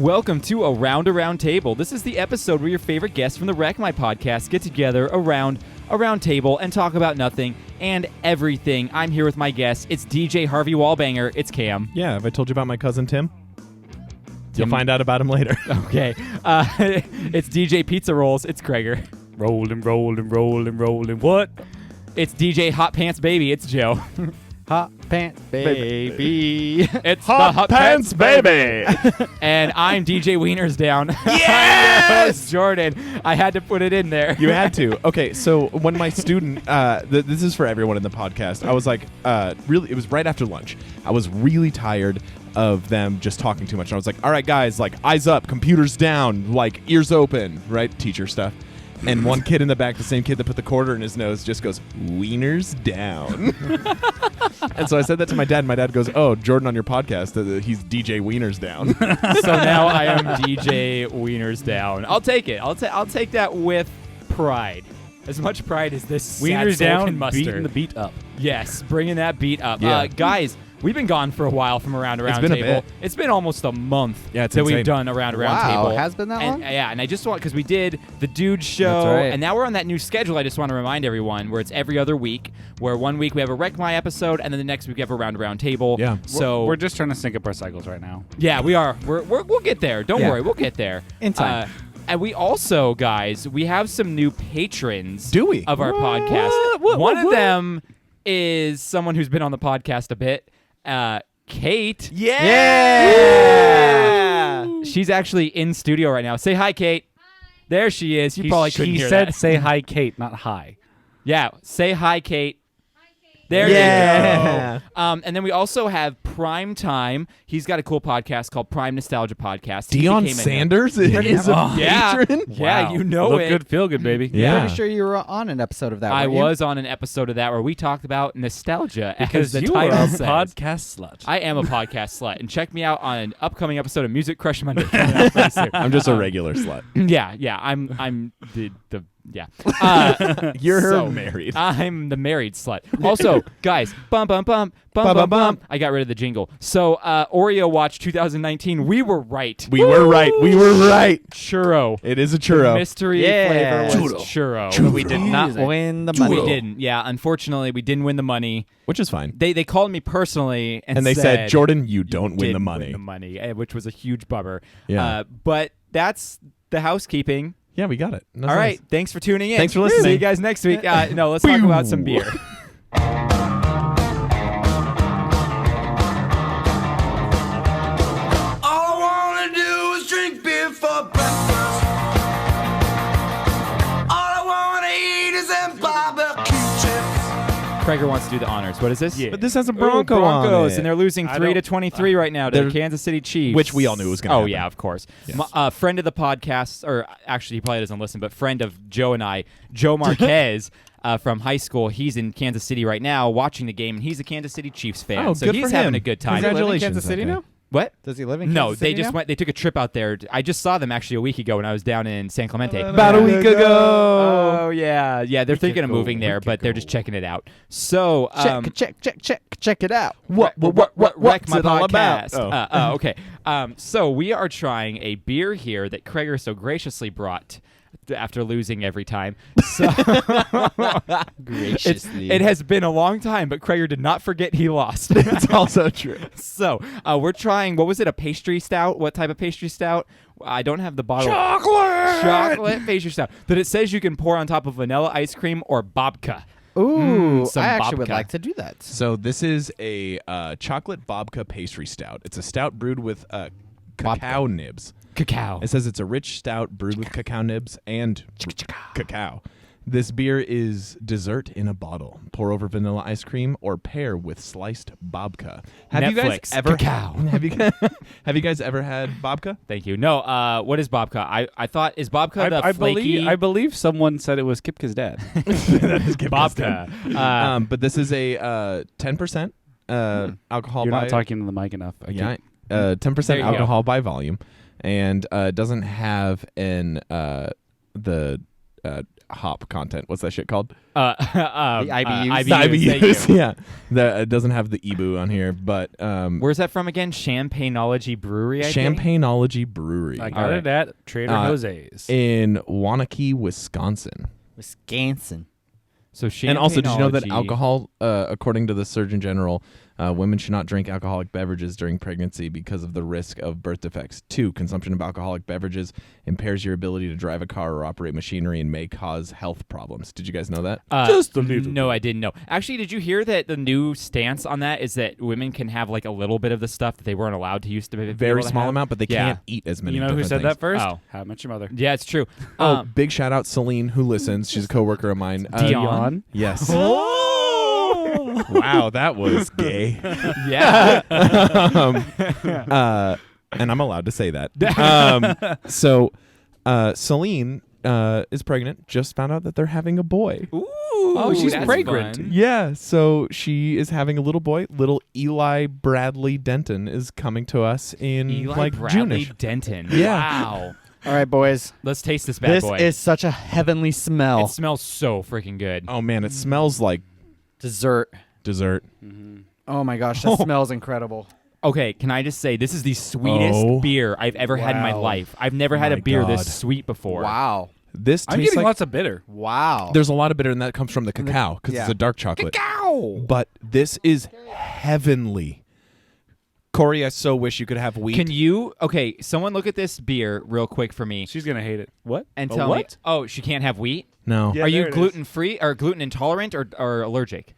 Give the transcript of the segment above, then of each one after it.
Welcome to Around Table. This is the episode where your favorite guests from the Wreck My podcast get together around a round table and talk about nothing and everything. I'm here with my guests. It's DJ Harvey Wallbanger. It's Cam. Yeah, have I told you about my cousin Tim? You'll find out about him later. Okay. It's DJ Pizza Rolls. It's Gregor. Rolling. What? It's DJ Hot Pants Baby. It's Joe. Hot Pants Baby. It's Hot the Hot Pants Baby. And I'm DJ Wieners Down. Yes! Jordan. I had to put it in there. You had to. Okay, so when my student, this is for everyone in the podcast, I was like, really, it was right after lunch. I was really tired of them just talking too much. And I was like, all right, guys, like, eyes up, computers down, like, ears open, right? Teacher stuff. And one kid in the back, the same kid that put the quarter in his nose, just goes, wieners down. And so I said that to my dad, and my dad goes, oh, Jordan on your podcast, he's DJ Wieners down. So now I am DJ Wieners Down. I'll take it. I'll take that with pride. As much pride as this Wieners sad soul down, can muster. beating the beat up. Yes, bringing that beat up. Yeah. Guys, we've been gone for a while from Around It's been a Table. bit. It's been almost a month Yeah, it's that insane. we've done Around Table. Wow, it has been that long? Yeah, and I just want, because we did the Dudes show, That's right. and now we're on that new schedule. I just want to remind everyone where it's every other week, where one week we have a Wreck My episode, and then the next week we have a Around Table. Yeah. So We're just trying to sync up our cycles right now. yeah, we are. We'll get there. Don't Yeah. worry, we'll get there In time. And we also, guys, we have some new patrons. Do we? Of our podcast. One of them is someone who's been on the podcast a bit. Kate. Yeah! She's actually in studio right now. Say hi, Kate. Hi. There she is. You probably couldn't He hear said, that. say hi, Kate, not hi. Yeah, say hi, Kate. There Yeah. you go. And then we also have Prime Time. He's got a cool podcast called Prime Nostalgia Podcast. He Deion became a- Sanders is a Yeah. patron? Yeah, you know Look it. good, feel good, baby. Yeah. Pretty sure you were on an episode of that. I weren't you? was on an episode of that where we talked about nostalgia Because as the you are title a says. podcast slut. I am a podcast slut, and check me out on an upcoming episode of Music Crush Monday. coming out pretty soon. I'm just a regular slut. Yeah. I'm the yeah. You're married. I'm the married slut. Also, guys, bum. I got rid of the jingle. So, Oreo Watch 2019. We were right. We were right. Churro. It is a churro. Mystery Yeah. flavor was churro. We did not win the money. We didn't. Yeah, unfortunately, we didn't win the money. Which is fine. They called me personally and And they said, Jordan, you don't win the didn't money. win the money, which was a huge bummer. Yeah. But that's the housekeeping. Yeah, we got it. That's All nice. right. Thanks for tuning in. Thanks for listening. See you guys next week. No, let's talk about some beer. All I wanna do is drink beer for breakfast. All I wanna eat is them barbecue chips. Krager wants to do the honors. What is this? Yeah. But this has a Ooh, Bronco on Broncos, it. and they're losing I 3-23 right now to the they're- Kansas City Chiefs, Which we all knew was gonna happen. yeah, of course. Yes. Friend of the podcast, or actually he probably doesn't listen, but friend of Joe and I, Joe Marquez from high school. He's in Kansas City right now watching the game, and he's a Kansas City Chiefs fan. Oh, so good he's for having him. a good time. Congratulations. Kansas City Okay. now? What? Does he live in Kansas No, City they just now? went. They took a trip out there. I just saw them actually a week ago when I was down in San Clemente. About a week ago. Oh yeah. They're thinking of ago, moving there, week but they're ago. just checking it out. So Check it out. Wreck my what's it all about? podcast. Okay. So we are trying a beer here that Krager so graciously brought after losing every time. So Graciously. it has been a long time, but Krager did not forget he lost. It's also true. So we're trying. What was it? A pastry stout? What type of pastry stout? I don't have the bottle. Chocolate pastry stout that it says you can pour on top of vanilla ice cream or babka. Ooh, some I actually would babka. like to do that. So this is a chocolate babka pastry stout. It's a stout brewed with cacao nibs. Cacao. It says it's a rich stout brewed with cacao nibs and cacao. This beer is dessert in a bottle. Pour over vanilla ice cream or pair with sliced babka. Have you guys Netflix. ever Cacao. Have you guys ever had babka? Thank you. No, what is babka? I thought, is babka the I flaky? believe someone someone said it was Kipka's dad. That is babka. but this is a 10% alcohol. You're by not talking to the mic enough. 10% There you go. alcohol by volume, and doesn't have the hop content. What's that shit called? The IBUs. The IBUs. Yeah, it doesn't have the EBU on here, but Where's that from again? Campanology Brewery. I think? Campanology Brewery I got it at Trader Jose's. in Waunakee, Wisconsin. Wisconsin. So And also, did you know that Campanology- alcohol, according to the Surgeon General, women should not drink alcoholic beverages during pregnancy because of the risk of birth defects. 2, consumption of alcoholic beverages impairs your ability to drive a car or operate machinery and may cause health problems. Did you guys know that? Just a little No, I didn't know. Actually, did you hear that the new stance on that is that women can have like a little bit of the stuff that they weren't allowed to used to be able Very to small have? amount, but they Yeah. can't eat as many You know who different said things. that first? Oh. How Much Your Mother. Yeah, it's true. Oh, big shout out Celine, who listens. She's a coworker of mine. Dion? Yes. Oh! Wow, that was gay. Yeah. And I'm allowed to say that. So, Celine is pregnant. Just found out that they're having a boy. Ooh. Oh, she's that's fragrant. fun. Yeah, so she is having a little boy. Little Eli Bradley Denton is coming to us in Eli like Bradley June-ish. Denton. Yeah. Wow. All right, boys. Let's taste this bad This boy. is such a heavenly smell. It smells so freaking good. Oh man, it smells like Dessert. dessert. Oh my gosh, that smells incredible. Okay, can I just say this is the sweetest Oh. beer I've ever had in my Wow. life. I've never had My a beer God. this sweet before. Wow. This I'm tastes getting like lots of bitter. Wow. there's a lot of bitter, and that comes from the cacao because yeah. it's a dark chocolate. Ow! But this is heavenly. Corey, I so wish you could have wheat. Can you? Okay, someone look at this beer real quick for me She's going to hate it. What? and A tell what? me. Oh, she can't have wheat. No. Yeah, Are you there it is. gluten free or gluten intolerant or allergic?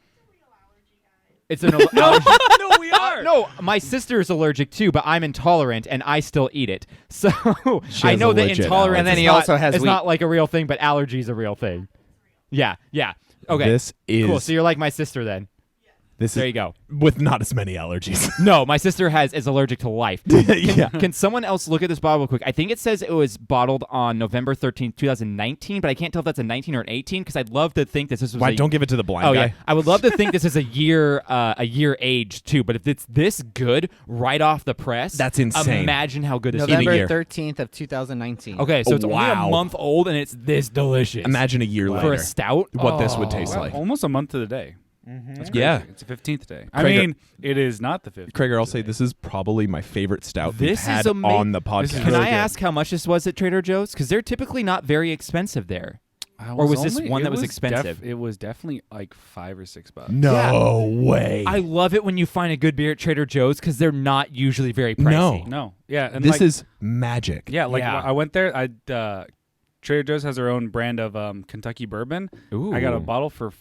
It's an allergy. No, we are. No, my sister is allergic too, but I'm intolerant and I still eat it. So She I has know a that legit intolerance. allergy. And then is he not- also has It's wheat. not like a real thing, but allergy is a real thing. Yeah, yeah. Okay. This is Cool. So you're like my sister then. this There is you go. with not as many allergies. No, my sister is allergic to life. Yeah. Can someone else look at this bottle real quick? I think it says it was bottled on November 13th, 2019, but I can't tell if that's a 19 or an 18 because I'd love to think this was Why a, don't give it to the blind Oh guy? yeah, I would love to think this is a year aged too. But if it's this good right off the press, That's insane. Imagine how good this is. November year. 13th of 2019. Okay, so it's only Wow. a month old and it's this delicious. Imagine a year for later a stout what this would Oh. taste Wow, like. almost a month to the day. That's crazy. Yeah. It's the 15th day. I Craig, mean, it is not the 15th. Craig, I'll say this is probably my favorite stout we've This is had ama- on the This podcast. is Can really I good. ask how much this was at Trader Joe's? Because they're typically not very expensive there. Or was this one that was expensive? It was definitely like $5 or $6. No way. I love it when you find a good beer at Trader Joe's because they're not usually very pricey. No, yeah, and this like, is magic. yeah, like Yeah. I went there. Trader Joe's has their own brand of Kentucky bourbon. Ooh. I got a bottle for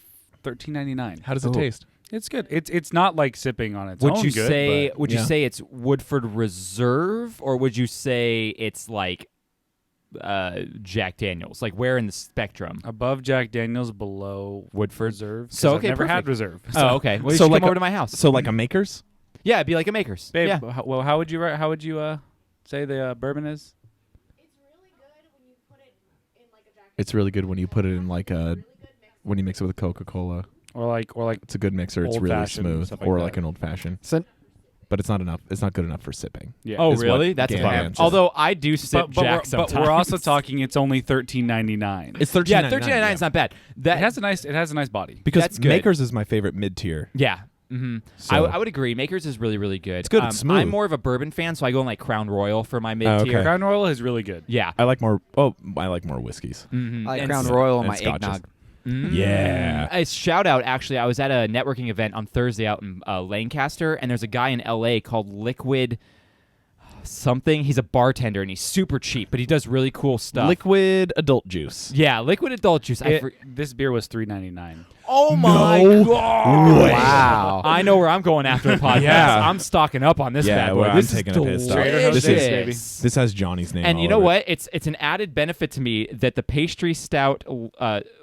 $13.99. How does it Ooh. taste? It's good. It's not like sipping on its Would own. you good, say but- would Yeah. you say it's Woodford Reserve or would you say it's like Jack Daniels? Like where in the spectrum? above Jack Daniels, below Woodford. Reserve? 'Cause So, I've okay, never had perfect. Reserve. Oh, okay. Well, you So should like come a- over to my house. So like a Maker's? Yeah, it'd be like a Maker's. Babe, Yeah. how would you say the bourbon is? It's really good when you put it in like a when you mix it with Coca-Cola. Or like It's a good mixer. It's really Old-fashioned, smooth. stuff like Or that. like an old fashioned. So, But it's not enough. It's not good enough for sipping. yeah. Oh, is what really? That's Dan fine. Adams says. Although I do sip but Jack we're, sometimes. but we're also talking. It's only $13.99. It's Yeah, $13.99. $13.99 is not bad. That It has a nice body. because That's good. Maker's is my favorite mid tier. Yeah. Mm-hmm. So- I would agree. Makers is really, really good. It's good, it's smooth. I'm more of a bourbon fan, so I go in like Crown Royal for my mid tier. okay. Crown Royal is really good. Yeah. I like more. Oh, I like more whiskeys. Mm-hmm. I like And Crown s- Royal in and my scotches. eggnog. Yeah. A shout out, actually, I was at a networking event on Thursday out in Lancaster, and there's a guy in LA called Liquid something. He's a bartender, and he's super cheap, but he does really cool stuff. Liquid adult juice. Yeah, Liquid Adult Juice. This beer was $3.99. Oh my god! way. Wow. I know where I'm going after the podcast. Yeah. I'm stocking up on this Yeah, bad boy. well, I'm This taking is a piss off. Trader Joe's, delicious. baby. This has Johnny's name. And all you know over what? It's an added benefit to me that the pastry stout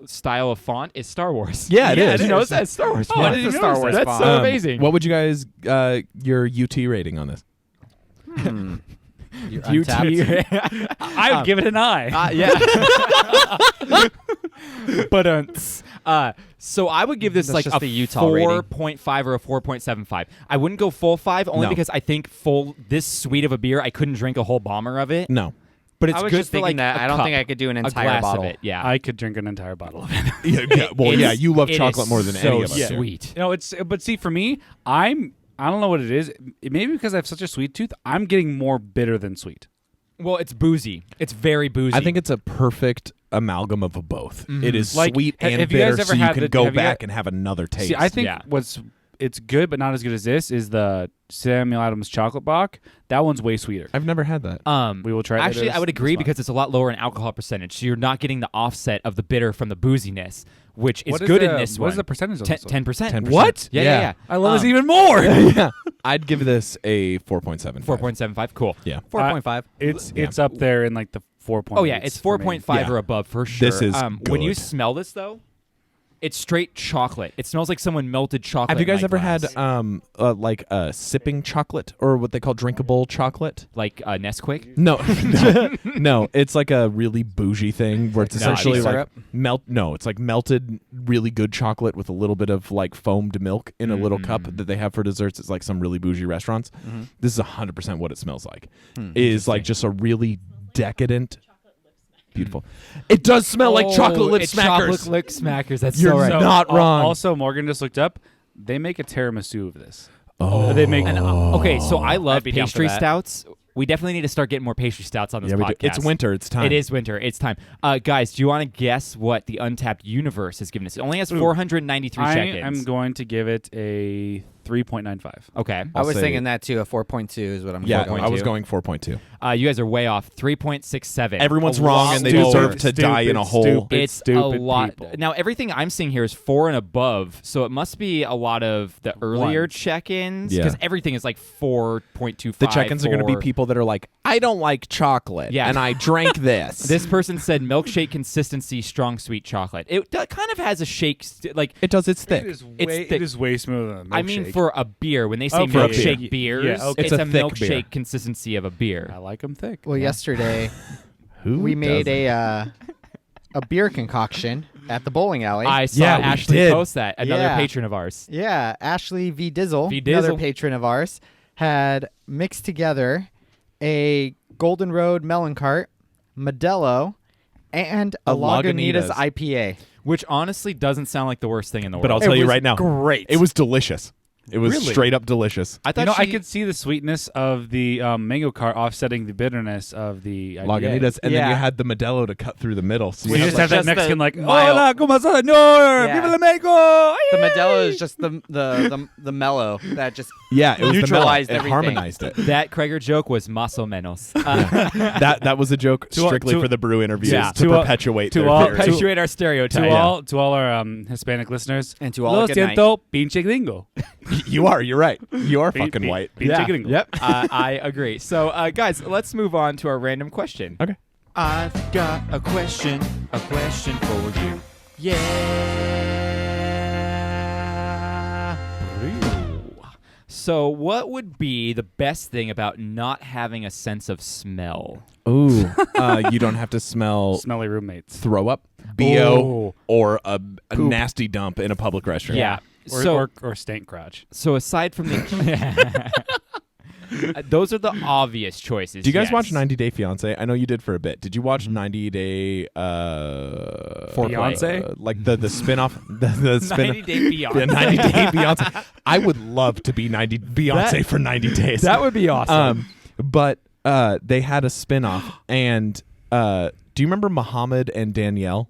style of font is Star Wars. Yeah, it is. Did you notice that? Star Wars Oh, font. I didn't It's a notice Star Wars. that. That's so it. amazing. What would you guys your UT rating on this? You're UT. untapped. I would give it an eye. Yeah. But so I would give this That's like just a the Utah rating. 4.5 or a 4.75. I wouldn't go full 5 only No. because I think this sweet of a beer I couldn't drink a whole bomber of it. No. but it's I was good just for thinking like that. a I don't cup, think I could do an a entire glass bottle. of it. Yeah, I could drink an entire bottle of it. Yeah, you love it chocolate is more than so any of us. do. sweet. But see, for me, I don't know what it is. Maybe because I have such a sweet tooth, I'm getting more bitter than sweet. Well, it's boozy. It's very boozy. I think it's a perfect amalgam of both. It is Like, sweet and have you guys bitter, ever so you had can the- go have you back guys- and have another taste. See, I think Yeah. it's good, but not as good as this is the Samuel Adams chocolate bock. That one's way sweeter. I've never had that. We will try it later Actually, I would this agree month. because it's a lot lower in alcohol percentage, so you're not getting the offset of the bitter from the booziness, which is What good the- in this What one. is the percentage of this one? 10%. 10%. What? Yeah, Yeah. yeah. I love this even more. Yeah, I'd give this a 4.75. 4.75. Cool. Yeah. 4.5. It's up there in like the 4.8. Oh yeah, it's 4.5 Yeah. or above for sure. This is when you good. smell this though, it's straight chocolate. It smells like someone melted chocolate. Have you in guys my ever glass. had like sipping chocolate or what they call drinkable chocolate? like Nesquik? No, no. It's like a really bougie thing where it's No, essentially honey like syrup? No, it's like melted, really good chocolate with a little bit of like foamed milk in a little cup that they have for desserts. It's like some really bougie restaurants. This is 100% what it smells like. Is like just a really decadent, beautiful. It does smell like chocolate lip it's smackers. Chocolate lip smackers. That's You're so right. not wrong. Also, Morgan just looked up. They make a tiramisu of this. Oh, They make. Okay, so I love I'd be down for pastry that. stouts. We definitely need to start getting more pastry stouts on this yeah, we podcast. do. It's winter. It's time. It is winter. It's time. Guys, do you want to guess what the Untapped universe has given us? It only has 493 I check-ins. am going to give it a 3.95. Okay. I was say- thinking that too. A 4.2 is what I'm Yeah, going I was to. going 4.2. You guys are way off. 3.67. Everyone's A wrong lot and they lower. deserve to die in a hole. stupid, It's stupid a lot. people. Now, everything I'm seeing here is 4 and above, so it must be a lot of the earlier Ones. check-ins Yeah. because everything is like 4.25. The check-ins are going to be 4. people that are like, I don't like chocolate, Yeah. and I drank this. This person said milkshake consistency, strong sweet chocolate. It kind of has a shake, like it does. It's thick. It is It's way, thick. it is way smoother than a I mean, milkshake. for a beer, when they say Oh, for a milkshake beer. beers, Yeah, okay. it's It's a a thick milkshake beer. consistency of a beer. I like them thick. Well, yesterday Who we made doesn't? a beer concoction at the bowling alley. I saw Yeah, we Ashley did. post that. Another Yeah. patron of ours. Yeah, Ashley V. Dizzle, V. another Dizzle. patron of ours, had mixed together a Golden Road Melon Cart, Modelo, and a A Lagunitas Lagunitas. IPA. Which honestly doesn't sound like the worst thing in the world. But I'll It tell you was right now, great. It was delicious. It was Really? straight up delicious. I thought You know, I she- could see the sweetness of the mango cart offsetting the bitterness of the IPA. Lagunitas, and then Yeah. you had the Modelo to cut through the middle. So We you just had, have like, that Mexican like, mild- hola, ¿cómo estás? No, Yeah. viva la Mexico! The Modelo is just the mellow that just yeah, it was neutralized the mellow. It everything. harmonized it. that Krager joke was más o menos. That was a joke strictly to- for the brew interviews Yeah. to To perpetuate to their all- theory. Perpetuate our stereotype. To all our Hispanic listeners, And to all lo a good night. siento, pinche gringo. You are. You're right. You are fucking white. Pinche gringo. Yep. I agree. So, guys, let's move on to our random question. Okay. I've got a question for you. Yeah. So, what would be the best thing about not having a sense of smell? Ooh. You don't have to smell Smelly roommates. throw up, BO, Oh. or a nasty dump in a public restroom. Yeah. Or stank crotch. So aside from the those are the obvious choices. Do you guys yes. watch 90 Day Fiancé? I know you did for a bit. Did you watch 90 Day Fiancé? like the spin-off the spin 90 Day Beyonce? the 90 Day Beyonce. I would love to be 90 Beyonce That- for 90 days. That would be awesome. But they had a spin-off and do you remember Muhammad and Danielle,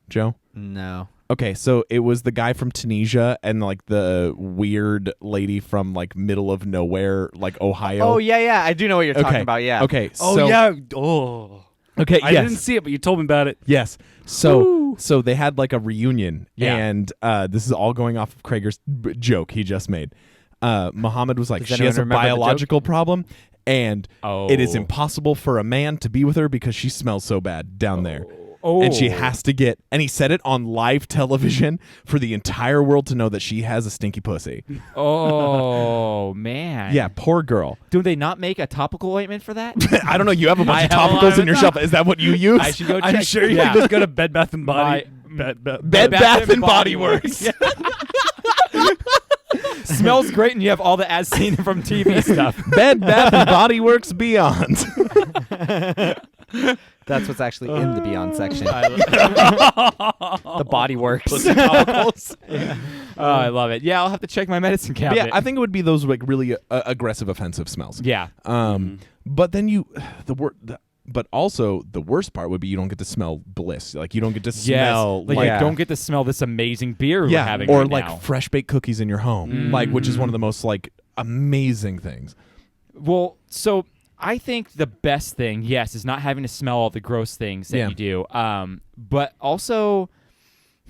Joe? no. Okay, so it was the guy from Tunisia and like the weird lady from like middle of nowhere, like Ohio. Oh yeah, I do know what you're talking Okay. about. Yeah. Okay. Oh, so, yeah. Oh. Okay. I yes. didn't see it, but you told me about it. Yes. So they had like a reunion, Yeah. and this is all going off of Krager's joke he just made. Muhammad was like, Does she anyone has a remember the joke? biological problem, and Oh. it is impossible for a man to be with her because she smells so bad down there. Oh. And she has to get, and he said it on live television for the entire world to know that she has a stinky pussy. Oh man. Yeah, poor girl. Do they not make a topical ointment for that? I don't know. You have a bunch of I have a lot topicals of in your it. shelf. Is that what you use? I should go check. I'm sure you yeah. can just go to Bed Bath and Body. My- Bed Bath and Body Works. Smells great, and you have all the as seen from TV stuff. Bed Bath and Body Works Beyond. That's what's actually in the Beyond section. The body works. Oh, I love it. Yeah, I'll have to check my medicine cabinet. Yeah, I think it would be those like really aggressive, offensive smells. Yeah. But then but also the worst part would be you don't get to smell bliss. Like you don't get to smell Like I don't get to smell this amazing beer we're having or right like now. fresh baked cookies in your home, like which is one of the most like amazing things. Well, so I think the best thing, yes, is not having to smell all the gross things that you do. But also,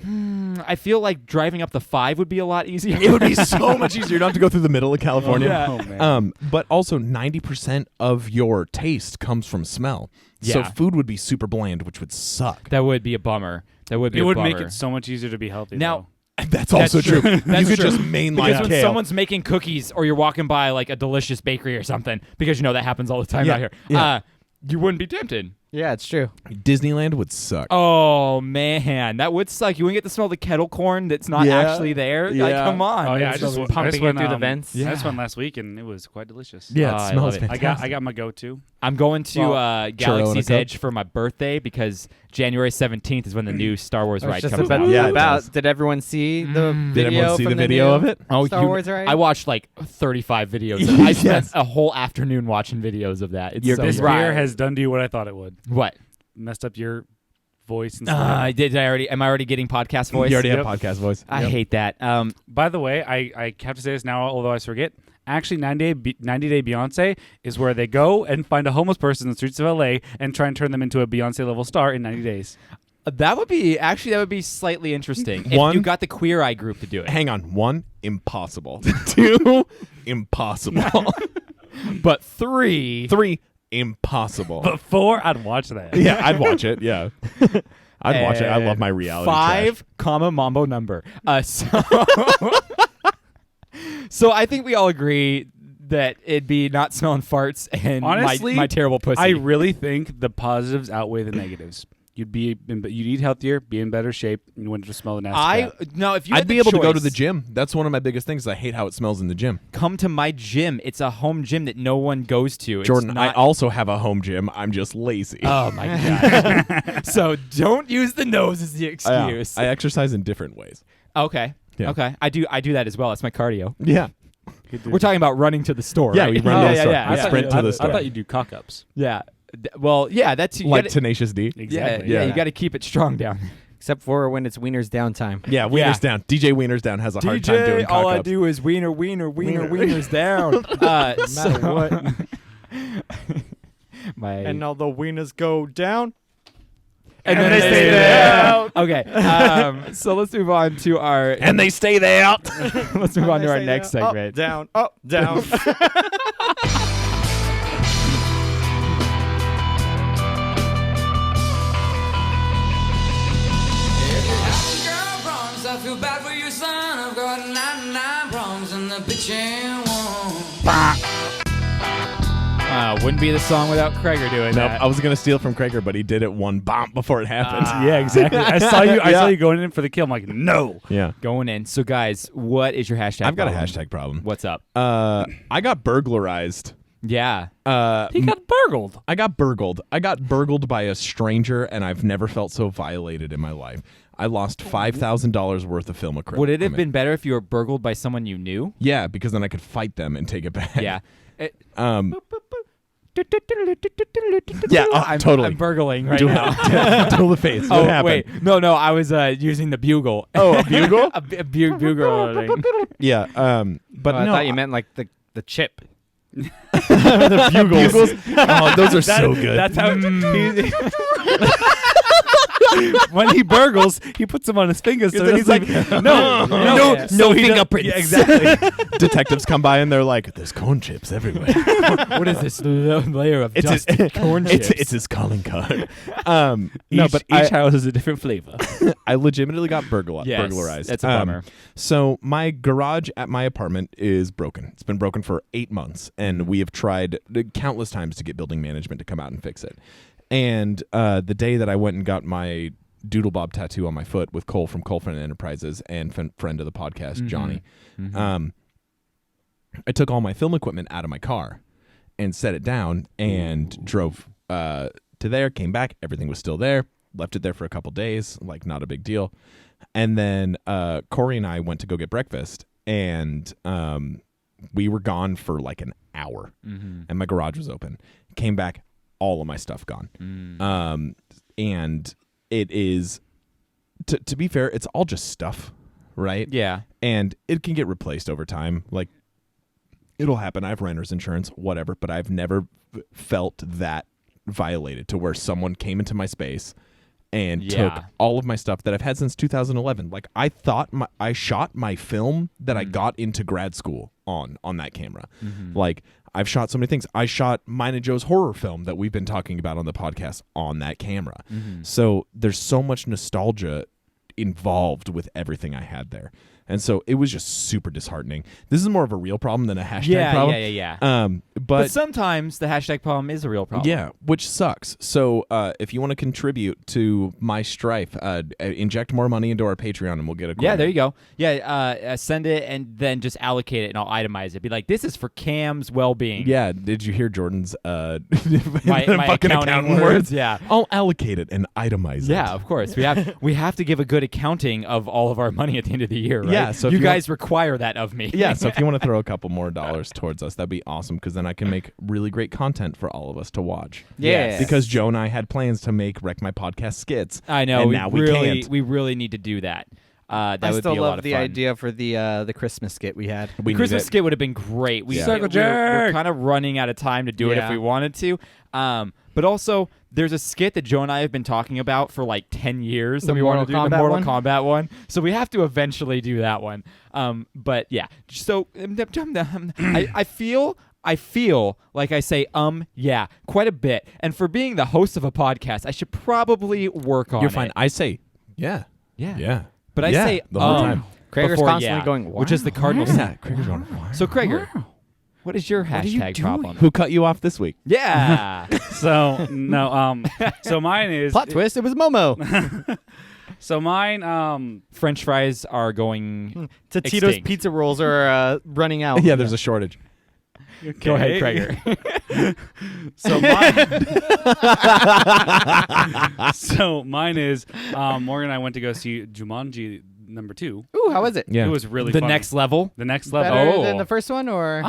I feel like driving up the 5 would be a lot easier. It would be so much easier. You don't have to go through the middle of California. Yeah. Oh, man. But also 90% of your taste comes from smell. So Yeah. food would be super bland, which would suck. That would be a bummer. That would be It a would bummer. make it so much easier to be healthy. Now, That's also true. That's you could true. just mainline because when kale. someone's making cookies or you're walking by like a delicious bakery or something, because you know that happens all the time Yeah, out here, yeah. you wouldn't be tempted. Yeah, it's true. Disneyland would suck. Oh man, that would suck. You wouldn't get to smell the kettle corn that's not Yeah. actually there. Like, Yeah. come on. Oh yeah, I It's just pumping it through the vents. I just went last week and it was quite delicious. Yeah, Oh, it I smells love it. fantastic. I got my go-to. I'm going to Churro in a Galaxy's cup. Edge for my birthday because January 17th is when the new Star Wars I was ride just comes about, out. Yeah, it about. does. Did everyone see the video? Did everyone see from the video new of it? Oh, Star Wars ride? I watched like 35 videos. Of it. I spent a whole afternoon watching videos of that. It's so This good. beer has done to you what I thought it would. What? Messed up your voice and stuff. Am I already getting podcast voice? You already Yep. have podcast voice. I hate that. By the way, I have to say this now, although I forget. Actually, 90 Day Beyonce is where they go and find a homeless person in the streets of LA and try and turn them into a Beyonce level star in 90 days. That would be slightly interesting if One- you got the Queer Eye group to do it. Hang on. 1, impossible. 2, impossible. But 3, 3, impossible. But 4, I'd watch that. Yeah, I'd watch it. Yeah. I'd watch it. I love my reality 5, comma mambo number. So I think we all agree that it'd be not smelling farts and Honestly, my terrible pussy. I really think the positives outweigh the negatives. You'd eat healthier, be in better shape, and you wouldn't just smell the nasty crap. No, if you I'd had be the able to go to choice, the gym. That's one of my biggest things. I hate how it smells in the gym. come to my gym. It's a home gym that no one goes to. It's Jordan, I not, also have a home gym. I'm just lazy. Oh my god. So don't use the nose as the excuse. I exercise in different ways. Okay. Yeah. Okay. I do that as well. That's my cardio. Yeah. We're talking about running to the store. Yeah, right? we run to the store. Yeah, We yeah, sprint to the store. I thought you do cock-ups. yeah. Well, yeah, that's you Like gotta, Tenacious D. Exactly. Yeah, Yeah. you got to keep it strong down. Except for when it's Wiener's downtime. Yeah, Wiener's down. DJ Wiener's down has a hard time doing all I cock-ups. do is wiener, wiener's down. matter what. My all the wieners go down. and then they stay there. Okay, so let's move on to our And they stay there. let's move on to our next segment. Up, down, up, down. Girl problems, I feel bad for your son. I've got 99 problems in the bitchin' one. Wouldn't be the song without Krager doing Nope, that. I was gonna steal from Krager, but he did it one bomb before it happened. Yeah, exactly. I saw you going in for the kill. I'm like, no. Yeah, Going in. So, guys, what is your hashtag? I've got a problem? hashtag problem. What's up? I got burglarized. Yeah. He got burgled. I got burgled. I got burgled by a stranger, and I've never felt so violated in my life. I lost $5,000 worth of film equipment. Would it have been better if you were burgled by someone you knew? Yeah, because then I could fight them and take it back. Yeah. Yeah, I'm, totally. I'm burgling right Do now. Duel the face. Oh, What happened? wait. No, I was using the bugle. Oh, a bugle? bugle. Yeah. But I no, thought you meant like the chip. the bugles. Oh, those are so good. That's how when he burgles, he puts them on his fingers. So then he's he's like, no, Yeah. no fingerprints. Yeah, exactly. Detectives come by and they're like, "There's corn chips everywhere." What is this layer of It's dust? his, corn chips. it's his calling card. No, but each house is a different flavor. I legitimately got burglarized. Yes, that's a bummer. So my garage at my apartment is broken. It's been broken for 8 months, and we have tried countless times to get building management to come out and fix it. And the day that I went and got my Doodle Bob tattoo on my foot with Cole from Colefriend Enterprises and friend of the podcast, Johnny, I took all my film equipment out of my car and set it down and drove to to there, came back, everything was still there. Left it there for a couple days, like not a big deal. And then Corey and I went to go get breakfast, and we were gone for like an hour, and my garage was open. Came back, all of my stuff gone. And it is, to be fair, it's all just stuff, right? Yeah. And it can get replaced over time. Like, it'll happen. I have renter's insurance, whatever, but I've never felt that violated to where someone came into my space and took all of my stuff that I've had since 2011. Like, I thought I shot my film that I got into grad school on that camera. Like, I've shot so many things. I shot mine and Joe's horror film that we've been talking about on the podcast on that camera. So there's so much nostalgia involved with everything I had there. And so it was just super disheartening. This is more of a real problem than a hashtag problem. Yeah. But sometimes the hashtag problem is a real problem. Yeah, which sucks. So if you want to contribute to my strife, inject more money into our Patreon and we'll get a corner. Yeah, there you go. Yeah, send it and then just allocate it and I'll itemize it. Be like, this is for Cam's well-being. Yeah, did you hear Jordan's my fucking accounting words? Yeah. I'll allocate it and itemize it. Yeah, of course. We have to give a good accounting of all of our money at the end of the year, right? Yeah, so you guys require that of me. Yeah, so if you want to throw a couple more dollars towards us, that'd be awesome, because then I can make really great content for all of us to watch. Yes. Because Joe and I had plans to make Wreck My Podcast skits. I know. And now we can't. We really need to do that. That I would still be a lot love of the fun. idea for the Christmas skit we had. The Christmas skit would have been great. We're kind of running out of time to do it if we wanted to. But also, there's a skit that Joe and I have been talking about for like 10 years that we want to do, the Mortal Kombat one. So we have to eventually do that one. But yeah, so I feel like I say yeah quite a bit. And for being the host of a podcast, I should probably work on it. You're fine. I say yeah. But I say the whole time. Craiger's constantly going, wow. which is the cardinal sin. Yeah, Craiger's going, wow. So Craiger, what is your hashtag problem? Who cut you off this week? Yeah. So no, so mine is Plot twist, it was Momo. So mine, French fries are going Tito's extinct. pizza rolls are running out. Yeah, there's a shortage. Go ahead, Craiger. So mine is Morgan and I went to go see Jumanji #2. Ooh, how was it? Yeah. It was really The fun. next level. The next level. Better than the first one, or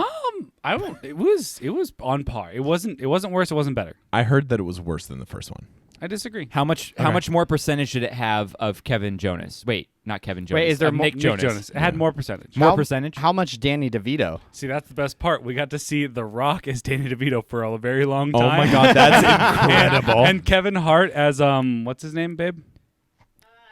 I don't. It was on par. It wasn't worse. It wasn't better. I heard that it was worse than the first one. I disagree. How much more percentage did it have of Kevin Jonas? Wait, not Kevin Jonas. Wait, is there of more- Nick Jonas? It had more percentage. More percentage? How much Danny DeVito? See, that's the best part. We got to see The Rock as Danny DeVito for a very long time. Oh my God, that's incredible. And Kevin Hart as what's his name, babe?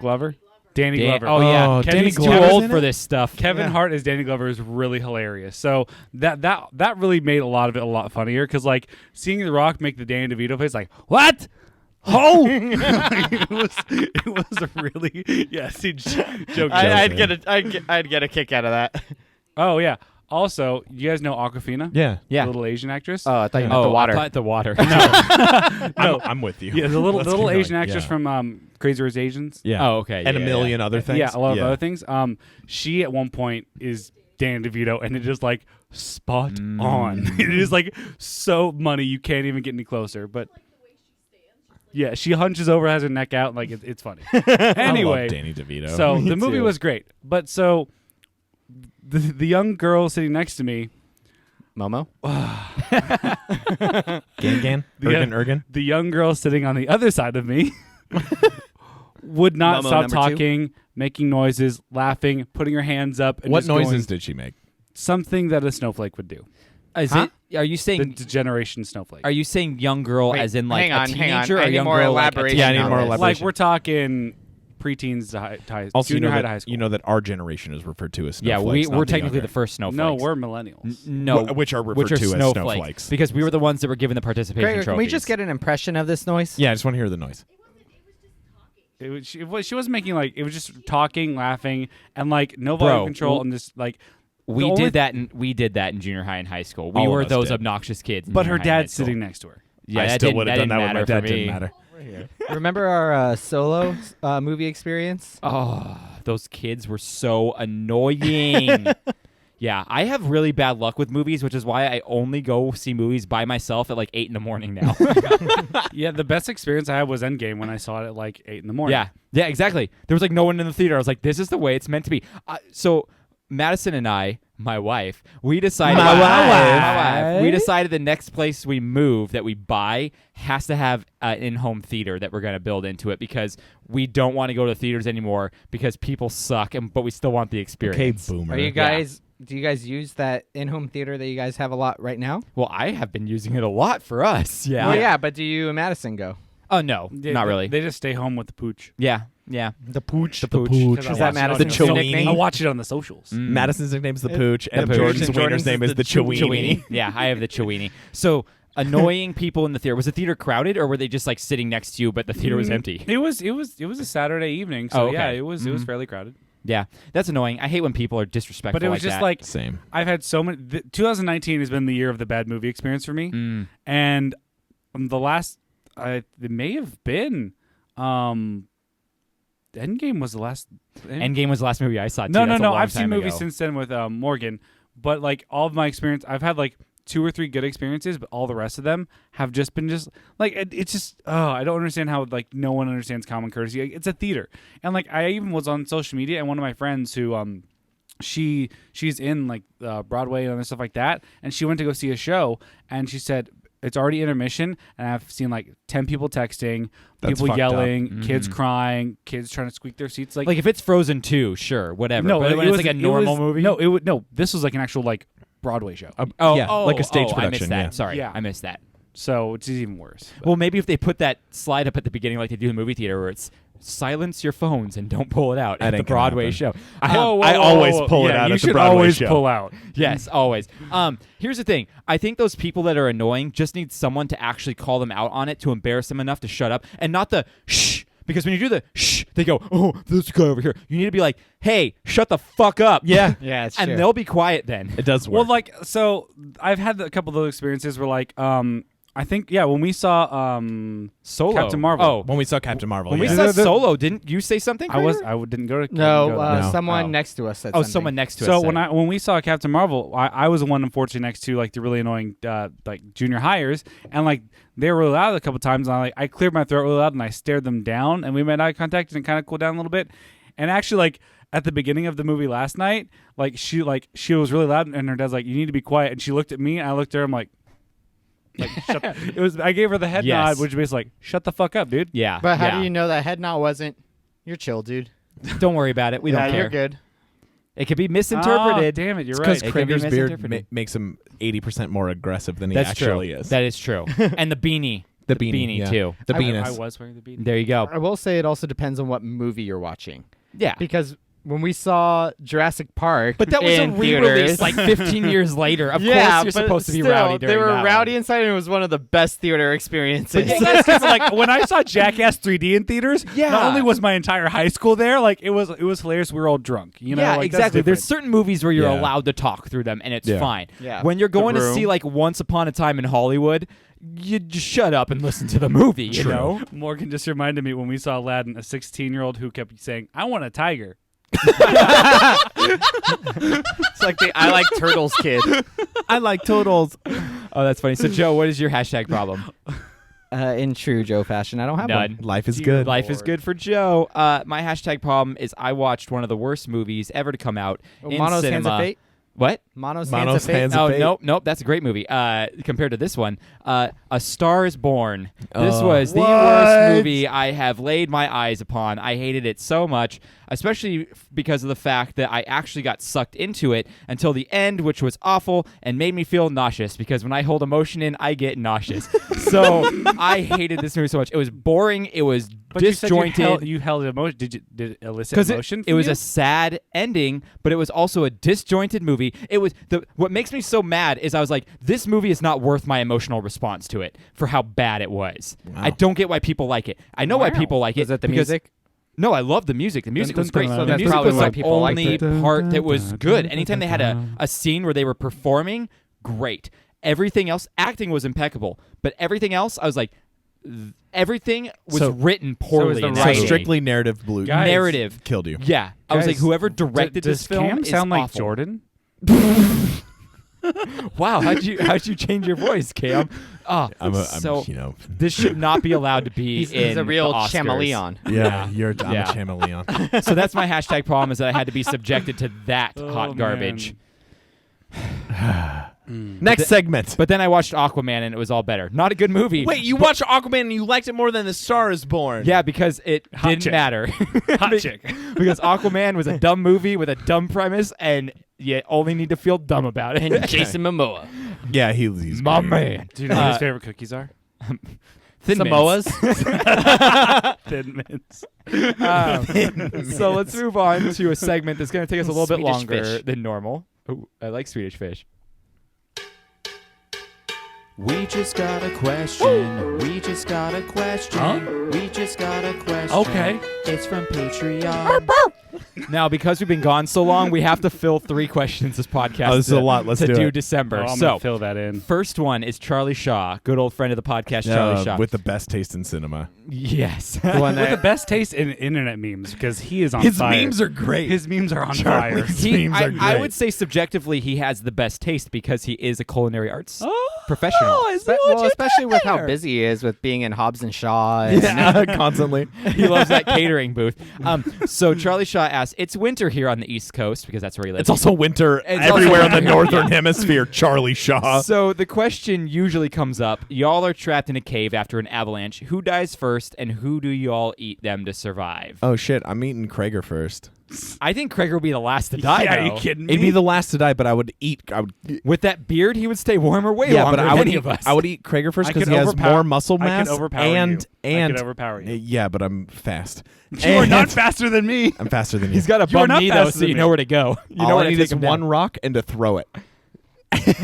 Glover. Danny Glover. Oh yeah, Oh, Kevin's Danny too Glover's old in for it? this stuff. Kevin Hart as Danny Glover is really hilarious. So that really made a lot of it a lot funnier, because like seeing The Rock make the Danny DeVito face, like what? Oh, it was really See, joke. I'd get a kick out of that. Oh yeah. Also, you guys know Awkwafina? Yeah. Yeah. The little Asian actress. Oh, I thought you meant the water. I thought the water. No, I'm with you. yeah, the Let's little keep Asian going. actress Yeah. from Crazy Rich Asians. Yeah. Oh, okay. And Yeah, a million other things. Yeah, a lot of other things. She at one point is Danny DeVito, and it is like spot on. It is like so money, you can't even get any closer. But yeah, she hunches over, has her neck out, like it's funny. I Anyway, love Danny DeVito. so Me the movie too. was great, but so the young girl sitting next to me, Momo? Gan. Ergen. the young girl sitting on the other side of me, would not Momo stop number talking, making noises, laughing, putting her hands up. And What just going, noises did she make? something that a snowflake would do. Is Huh? it? Are you The saying? generation snowflake. Are you saying young girl Wait, as in like hang a on. teenager, I or need young more girl elaboration. Yeah, I need on more this. elaboration. like we're talking preteens to high Also, junior you know high that, to high school. You know that our generation is referred to as Yeah, snowflakes. we're not the technically younger. the first snowflakes. no, we're millennials. No, Which are referred to as snowflakes, snowflakes. because we were the ones that were given the participation Craiger, trophies. can we just get an impression of this noise? Yeah, I just want to hear the noise. She wasn't making like it was just talking, laughing, and like no volume control, and just like We the only- did that in junior high and high school. We All of were us those did. obnoxious kids. in But her junior high and high dad's school. sitting next to her. Yeah, I that still didn't- would have that done that didn't with my matter dad. for Didn't me. matter. Remember our solo movie experience? Oh, those kids were so annoying. Yeah, I have really bad luck with movies, which is why I only go see movies by myself at like 8 a.m. now. Yeah, the best experience I had was Endgame when I saw it at like 8 a.m. Yeah, exactly. There was like no one in the theater. I was like, this is the way it's meant to be. So Madison and I, my wife, we decided we decided the next place we move that we buy has to have an in-home theater that we're going to build into it because we don't want to go to theaters anymore because people suck, but we still want the experience. Okay, boomer. Are you guys? Do you guys use that in-home theater that you guys have a lot right now? Well, I have been using it a lot for us. Yeah. Well, yeah, but do you and Madison go? Oh no, not really. They just stay home with the pooch. Yeah. The pooch. The pooch. Is that Madison's The nickname? I watch it on the socials. Madison's nickname is the Pooch, and Pooch. Jordan's And wiener's name is the Chewini. Yeah, I have the Chewini. So annoying people in the theater. Was the theater crowded, or were they just like sitting next to you, but the theater was empty? It was a Saturday evening, so okay. yeah, it was fairly crowded. Yeah, that's annoying. I hate when people are disrespectful. But it was like just that. like Same. I've had so many. 2019 has been the year of the bad movie experience for me, and the last it may have been. Endgame was the last. Endgame was the last movie I saw. Too. No. That's a long I've seen time movies ago. since then with Morgan, but like all of my experience, I've had like 2 or 3 good experiences, but all the rest of them have just been like it's just I don't understand how like no one understands common courtesy. Like, it's a theater, and like I even was on social media, and one of my friends who she's in like Broadway and other stuff like that, and she went to go see a show, and she said. It's already intermission, and I've seen like 10 people texting, That's people fucked yelling, kids crying, kids trying to squeak their seats. Like if it's Frozen 2, sure, whatever. no, but it when was it's like a normal movie. No, this was like an actual like Broadway show. Like a stage I production. missed that. Yeah. Sorry, Yeah. I missed that. So it's even worse. Well, maybe if they put that slide up at the beginning, like they do in the movie theater, where it's silence your phones and don't pull it out That at the ain't gonna Broadway happen. show. I always pull it out you at the should Broadway always show. pull out. Yes, always. Here's the thing. I think those people that are annoying just need someone to actually call them out on it to embarrass them enough to shut up and not the shh. Because when you do the shh, they go, oh, this guy over here. You need to be like, hey, shut the fuck up. Yeah. Yeah, it's And true. they'll be quiet then. It does work. Well, like so, I've had a couple of those experiences where like I think when we saw Solo. Captain Marvel. Oh, when we saw Captain Marvel, when we yeah. saw The- Solo, didn't you say something? I didn't go to No, couldn't go to that. No. someone Oh. next to us said Oh, something. someone next to us. So said it. when we saw Captain Marvel, I was the one unfortunately next to like the really annoying like junior hires, and like they were really loud a couple times, and I cleared my throat really loud, and I stared them down, and we made eye contact, and it kind of cooled down a little bit, and actually like at the beginning of the movie last night, she was really loud, and her dad's like, you need to be quiet, and she looked at me, and I looked at her, I'm like shut it was I gave her the head Yes. nod, which was like shut the fuck up, dude. Yeah. But how yeah. do you know that head nod wasn't? You're chill, dude. Don't worry about it. We yeah, don't care. you're good. It could be misinterpreted. Oh, damn it, you're because right. It can be Krager's beard misinterpreted. makes him 80% more aggressive than he That's actually true. is. That is true. And the beanie. the beanie, yeah. too. The I penis. was wearing the beanie. There you go. I will say it also depends on what movie you're watching. Yeah. Because when we saw Jurassic Park, But that was a in re-release theaters, like 15 years later. Of yeah, course you're but supposed to be still, rowdy during They were that rowdy one. inside, and it was one of the best theater experiences. Well, that's 'cause, like when I saw Jackass 3D in theaters, Yeah. not only was my entire high school there, like it was hilarious. We were all drunk, you know. Yeah, like, that's exactly. There's different. certain movies where you're Yeah. allowed to talk through them, and it's Yeah. fine. Yeah. When you're going to Room. see like Once Upon a Time in Hollywood, you just shut up and listen to the movie. You True. know. Morgan just reminded me when we saw Aladdin, a 16-year-old who kept saying, "I want a tiger." It's like the I like turtles kid. I like totals. Oh, that's funny. So, Joe, what is your hashtag problem? In true Joe fashion, I don't have None. one. Life is Dear good. Life is good for Joe. My hashtag problem is I watched one of the worst movies ever to come out in Mono's cinema. Hands of Fate. What? Mono's Mono's Hands of Fate. Hands of Oh, Fate. nope. That's a great movie. Compared to this one, A Star is Born. This Oh. was the What? worst movie I have laid my eyes upon. I hated it so much, especially because of the fact that I actually got sucked into it until the end, which was awful and made me feel nauseous. Because when I hold emotion in, I get nauseous. So I hated this movie so much. It was boring. It was But disjointed. you held emotion. Did it elicit Because emotion? it was a sad ending, but it was also a disjointed movie. It was what makes me so mad is I was like, this movie is not worth my emotional response to it for how bad it was. Wow. I don't get why people like it. I know why people like it. Was it the because- music? No, I love the music. The music was great. So The that's music probably was why the people liked only it. part that was good. Anytime they had a scene where they were performing, great. Everything else, acting was impeccable. But everything else, I was like, everything was So- written poorly. the in that So writing. movie. strictly narrative blue Guys. narrative. killed you. Yeah, I was like, Guys, whoever directed does this film Cam is sound like awful. Jordan? Wow, how'd you change your voice, Cam? Oh, this should not be allowed to be He's in a real the Oscars. chameleon. Yeah, I'm Yeah. a chameleon. So that's my hashtag problem, is that I had to be subjected to that hot man. garbage. Next segment. But then I watched Aquaman and it was all better. Not a good movie. Wait, you watched Aquaman and you liked it more than The Star Is Born. Yeah, because it Hot didn't chick. matter. Hot chick. Because Aquaman was a dumb movie with a dumb premise, and you only need to feel dumb about it. And Jason Momoa. Yeah, he's My great. man. Do you know what his favorite cookies are? Thin Samoa's. Thin Mints. So let's move on to a segment that's going to take us a little bit Swedish longer fish. than normal. Ooh, I like Swedish fish. We just got a question. We just got a question. Huh? We just got a question. Okay. It's from Patreon. Now, because we've been gone so long, we have to fill 3 questions this podcast. Oh, this is a lot. Let's to do it. December. Oh, I'm so gonna fill that in. first one is Charlie Shaw, good old friend of the podcast, Charlie Shaw. With the best taste in cinema. Yes. The one With the that best taste in internet memes, because he is on His fire. memes are great. His memes are on fire. Charlie's memes are I great. would say subjectively he has the best taste because he is a culinary arts Oh, professional. well, especially with how busy he is with being in Hobbs and Shaw. And Yeah, constantly. He loves that catering booth. So Charlie Shaw asks, it's winter here on the East Coast because that's where he lives. It's also winter It's everywhere also in the winter. northern hemisphere. Charlie Shaw. So the question usually comes up, y'all are trapped in a cave after an avalanche. Who dies first and who do y'all eat them to survive? Oh shit! I'm eating Krager first. I think Craig will be the last to die, yeah, are though. you kidding me? It'd be the last to die, but I would eat. With that beard, he would stay warmer way Yeah, longer but I than would any eat. of us. I would eat Krager first I because could he has overpower- more muscle I mass could overpower and you. I and could overpower you. yeah, but I'm fast. You are not faster than me. I'm faster than you. He's got a You are bum not knee, though, faster so than you me. know where to go. You know All where I to need take is him one down. rock and to throw it.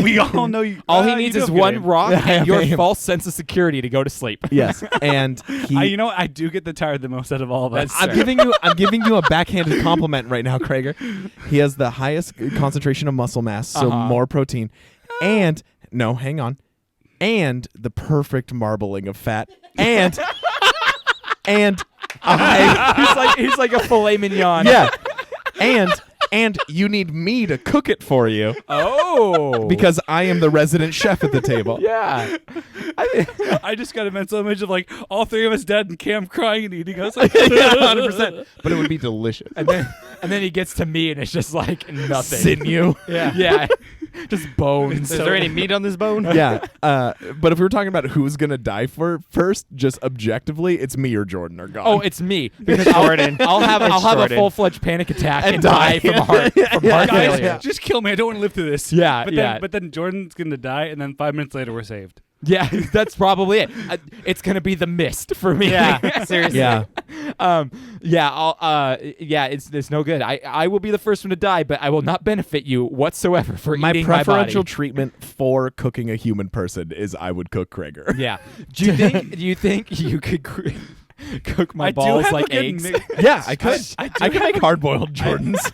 We all know you. All he you needs do is have good one aim. rock Yeah, I and your have aim. false sense of security to go to sleep. Yes, and he. You know what? I do get the tired the most out of all of us. That's- I'm giving you a backhanded compliment right now, Krager. He has the highest concentration of muscle mass, so more protein, and no, hang on, and the perfect marbling of fat, and he's like a filet mignon. yeah, and you need me to cook it for you Oh. because I am the resident chef at the table. yeah. I just got a mental image of like all 3 of us dead and Cam crying and eating us. Yeah, 100%. But it would be delicious. And then he gets to me and it's just like nothing. Sinew. Yeah. Yeah. Just bones. is there any meat on this bone? Yeah, but if we were talking about who's gonna die first, just objectively, it's me or Jordan are gone. Oh, it's me because I'll have a Jordan. full-fledged panic attack and die. die from heart Guys, failure. just kill me. I don't want to live through this. Yeah, but yeah. then but then Jordan's gonna die, and then 5 minutes later we're saved. Yeah, that's probably it. It's gonna be the mist for me. Yeah, seriously. yeah. It's no good. I will be the first one to die, but I will not benefit you whatsoever for My eating preferential my body. treatment for cooking a human person is I would cook Krager. Yeah. Do you think you could cook my I do balls have like a good eggs? mix- Yeah, I could. I I could make hard-boiled Jordans.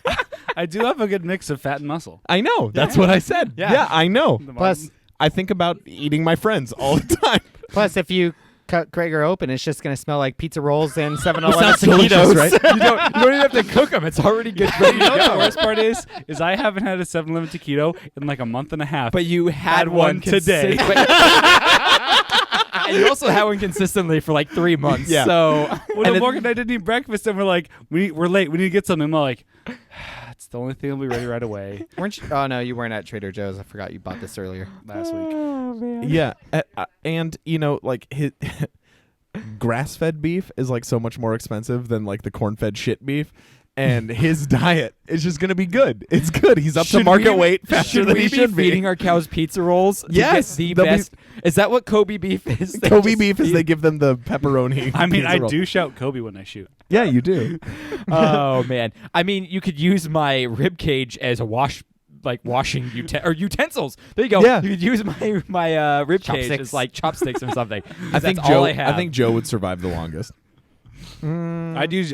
I do have a good mix of fat and muscle. I know. That's what I said. Yeah. I know. Plus, I think about eating my friends all the time. plus, if you cut Krager open, it's just going to smell like pizza rolls and 7-Eleven Sounds delicious, taquitos. right? you don't even have to cook them. It's already good. Ready to You know what the go. worst part is I haven't had a 7-Eleven taquito in like a month and a half. But you had one today. And you also had one consistently for like 3 months. Yeah. So when Morgan and I didn't eat breakfast, and we're like, we're late. We need to get something. I'm like, it's the only thing that'll be ready right away. Weren't you? Oh no, you weren't at Trader Joe's. I forgot you bought this earlier. Last week. Yeah, and like his grass-fed beef is like so much more expensive than like the corn-fed shit beef, and his diet is just gonna be good. It's good. He's up to Should market we- weight faster should than we he be should feeding be. our cows pizza rolls? To Yes, get the they'll be- best. Is that what Kobe beef is? They Kobe just beef is feed- they give them the pepperoni. I mean, pizza I roll. do shout Kobe when I shoot. Yeah, you do. Oh man, I mean, you could use my rib cage as a washing utensils. There you go. Yeah. You could use my rib cage Chopsticks. as like chopsticks or something. I think that's Joe. all I have. think Joe would survive the longest. I'd use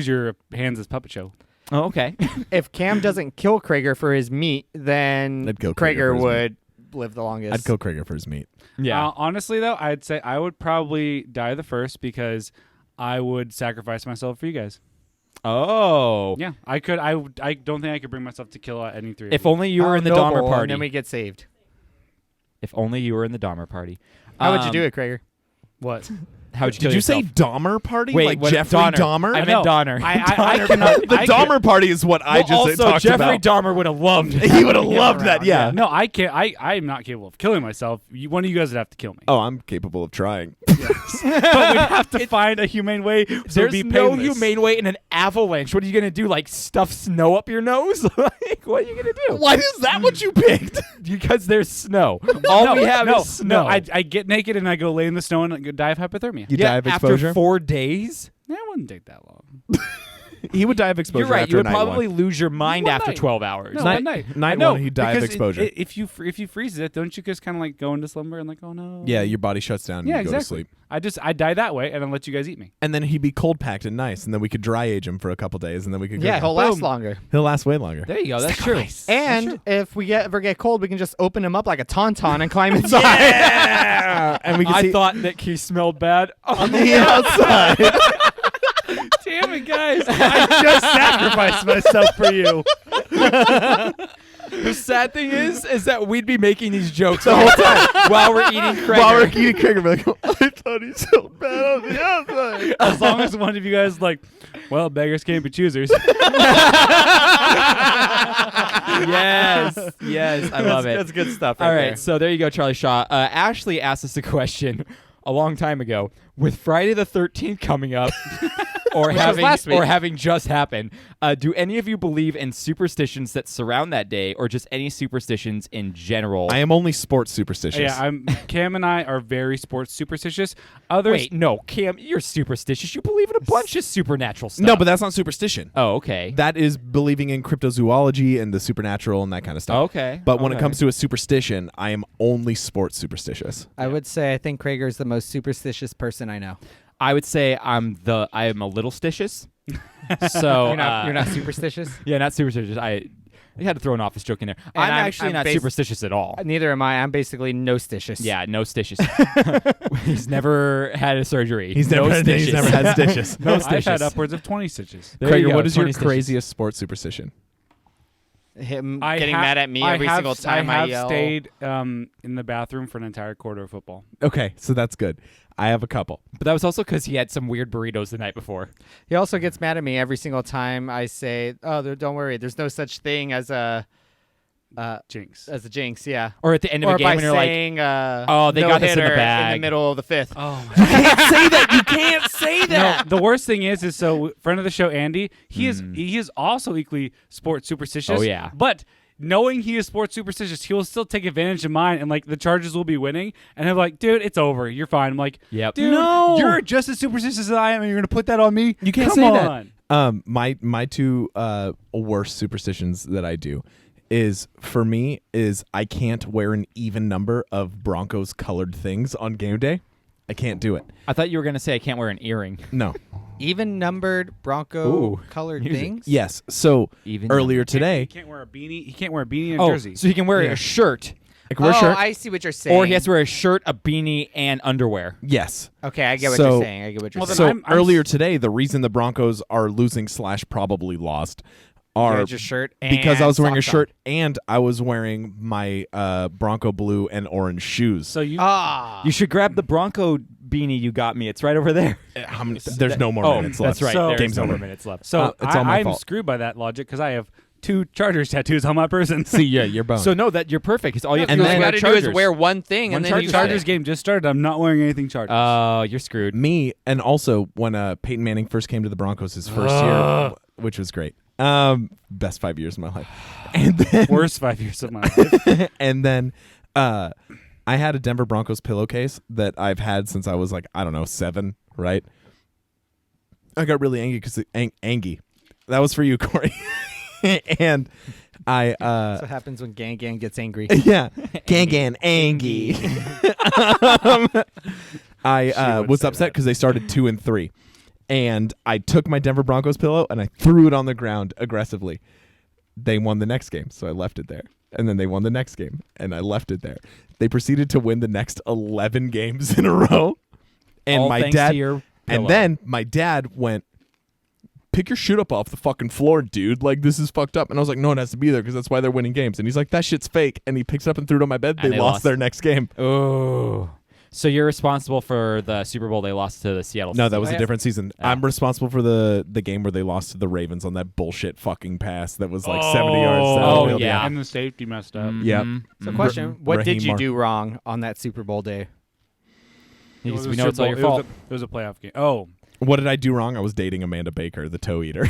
your hands as puppet show. Oh, okay. If Cam doesn't kill Krager for his meat, then I'd kill Krager for Krager his would live the longest. I'd kill Krager for his meat. Yeah. Honestly, though, I'd say I would probably die the first because I would sacrifice myself for you guys. Oh. Yeah, I could. I don't think I could bring myself to kill any three. If of them. only you were How in the noble, Dahmer and party. then we get saved. If only you were in the Dahmer party. How would you do it, Krager? What? How would you kill Did you say yourself? Dahmer party? Wait, like what- Jeffrey Dahmer? I meant Donner. I cannot. The I Dahmer party is what I Well, just also, talked Jeffrey about. Dahmer would have loved He would have getting loved that. around, Yeah. No, I can't. I am not capable of killing myself. One of you guys would have to kill me. Oh, I'm capable of trying. But we'd have to find a humane way. So it'd There's be no painless. humane way in an avalanche. What are you going to do? Like stuff snow up your nose? Like, what are you going to do? Why is that what you picked? Because there's snow. All we have is snow. No, I get naked and I go lay in the snow and die of hypothermia. You die of exposure? After 4 days? That wouldn't take that long. He would die of exposure. You're right. After You would night probably one. lose your mind One after night. 12 hours. No, Night- one night. night I know, one, he'd die of because exposure. if you freeze it, don't you just kind of like go into slumber and like, oh no? Yeah, your body shuts down and Yeah, you go to exactly. sleep. I die that way and then let you guys eat me. And then he'd be cold packed and nice, and then we could dry age him for a couple days, and then we could Yeah, go. he'll last Boom. longer. He'll last way longer. There you go. That's true. And if we ever get cold, we can just open him up like a tauntaun and climb inside. Yeah! And we can I see thought that he smelled bad on the outside. Damn it, guys! I just sacrificed myself for you. The sad thing is that we'd be making these jokes the whole time while we're eating Krager. While we're eating Krager, we're like, I thought he smelled bad on the outside. As long as one of you guys like, well, beggars can't be choosers. Yes, I love it. That's good stuff. All right, so there you go, Charlie Shaw. Ashley asked us a question a long time ago. With Friday the 13th coming up, or last week. having just happened, do any of you believe in superstitions that surround that day, or just any superstitions in general? I am only sports superstitious. Yeah, Cam and I are very sports superstitious. Others, Wait, no, Cam, you're superstitious. You believe in a bunch of supernatural stuff. No, but that's not superstition. Oh, okay. That is believing in cryptozoology and the supernatural and that kind of stuff. Okay. But when it Okay. comes to a superstition, I am only sports superstitious. I would say I think Krager is the most superstitious person I know. I would say I am a little stitious. So You're not superstitious? Yeah, not superstitious. I had to throw an office joke in there. And I'm I'm- actually I'm not superstitious at all. Neither am I. I'm basically no stitious. Yeah, no stitches. He's never had a surgery. He's no never had stitches. No I've stitches. had upwards of 20 stitches. There you Krager, go, what is your 20 stitches. craziest sports superstition? Him I getting ha- mad at me I every have- single time I have yell. stayed in the bathroom for an entire quarter of football. Okay, so that's good. I have a couple. But that was also because he had some weird burritos the night before. He also gets mad at me every single time I say, "Oh, don't worry. There's no such thing as a Jinx. jinx." Yeah. Or at the end of Or a game by when you're like, saying, "Oh, they got this in the no-hitter bag." in the middle of the fifth. Oh, You can't say that. You can't say no, the worst thing is so friend of the show, Andy, he is also equally sports superstitious. Oh, yeah. But knowing he is sports superstitious, he will still take advantage of mine, and like the Chargers will be winning, and he'll be like, dude, it's over. You're fine. I'm like, Yep. dude, No. you're just as superstitious as I am, and you're gonna put that on me. You can't Come say on. that. My two worst superstitions that I do is I can't wear an even number of Broncos colored things on game day. I can't do it. I thought you were going to say I can't wear an earring. No. Even numbered Bronco Ooh, colored music. things. Yes. So Even earlier He today, can't wear a beanie. He can't wear a beanie and Oh, jersey. so he can wear Yeah. a shirt, I can wear a Oh, shirt. I see what you're saying. or he has to wear a shirt, a beanie, and underwear. Yes. Okay, I get what So- you're saying. I get what you're Well, then saying. So earlier today, the reason the Broncos are losing / probably lost You are had your shirt because I was wearing a socks on. shirt and I was wearing my Bronco blue and orange shoes. So you. You should grab the Bronco beanie you got me. It's right over there. How many, there's no more minutes left. That's right. So- There's Game's no more over. minutes left. so it's all my I'm fault. screwed by that logic because I have 2 Chargers tattoos on my person. See, yeah, you're boned. So no, that you're perfect. It's all you have to And do All is you then- wear got to do is Chargers. wear one thing, One and then Chargers you hat. got Chargers it. game just started. I'm not wearing anything Chargers. Oh, you're screwed. Me, and also when Peyton Manning first came to the Broncos his first year, which was great. Best 5 years of my life. And then Worst 5 years of my life. and then I had a Denver Broncos pillowcase that I've had since I was like, I don't know, 7, right? I got really angry because angy. That was for you, Corey. And I That's what happens when Gang Gang gets angry. yeah, gang angy. I was upset because they started 2 and 3, and I took my Denver Broncos pillow and I threw it on the ground aggressively. They won the next game, so I left it there. And then they won the next game, and I left it there. They proceeded to win the next 11 games in a row. And All my thanks dad to your pillow. and then my dad went, pick your shit up off the fucking floor, dude. Like, this is fucked up. And I was like, no, it has to be there because that's why they're winning games. And he's like, that shit's fake. And he picks it up and threw it on my bed. And They lost their next game. Oh. So you're responsible for the Super Bowl they lost to the Seattle. No, that was a different season. Oh. I'm responsible for the game where they lost to the Ravens on that bullshit fucking pass that was like 70 yards. downfield. yeah. And the safety messed up. Yep. So, question: what did Raheem you Mar- do wrong on that Super Bowl day? It was we a know it's Super all your Bowl- fault. It was a playoff game. Oh, What did I do wrong? I was dating Amanda Baker, the toe eater.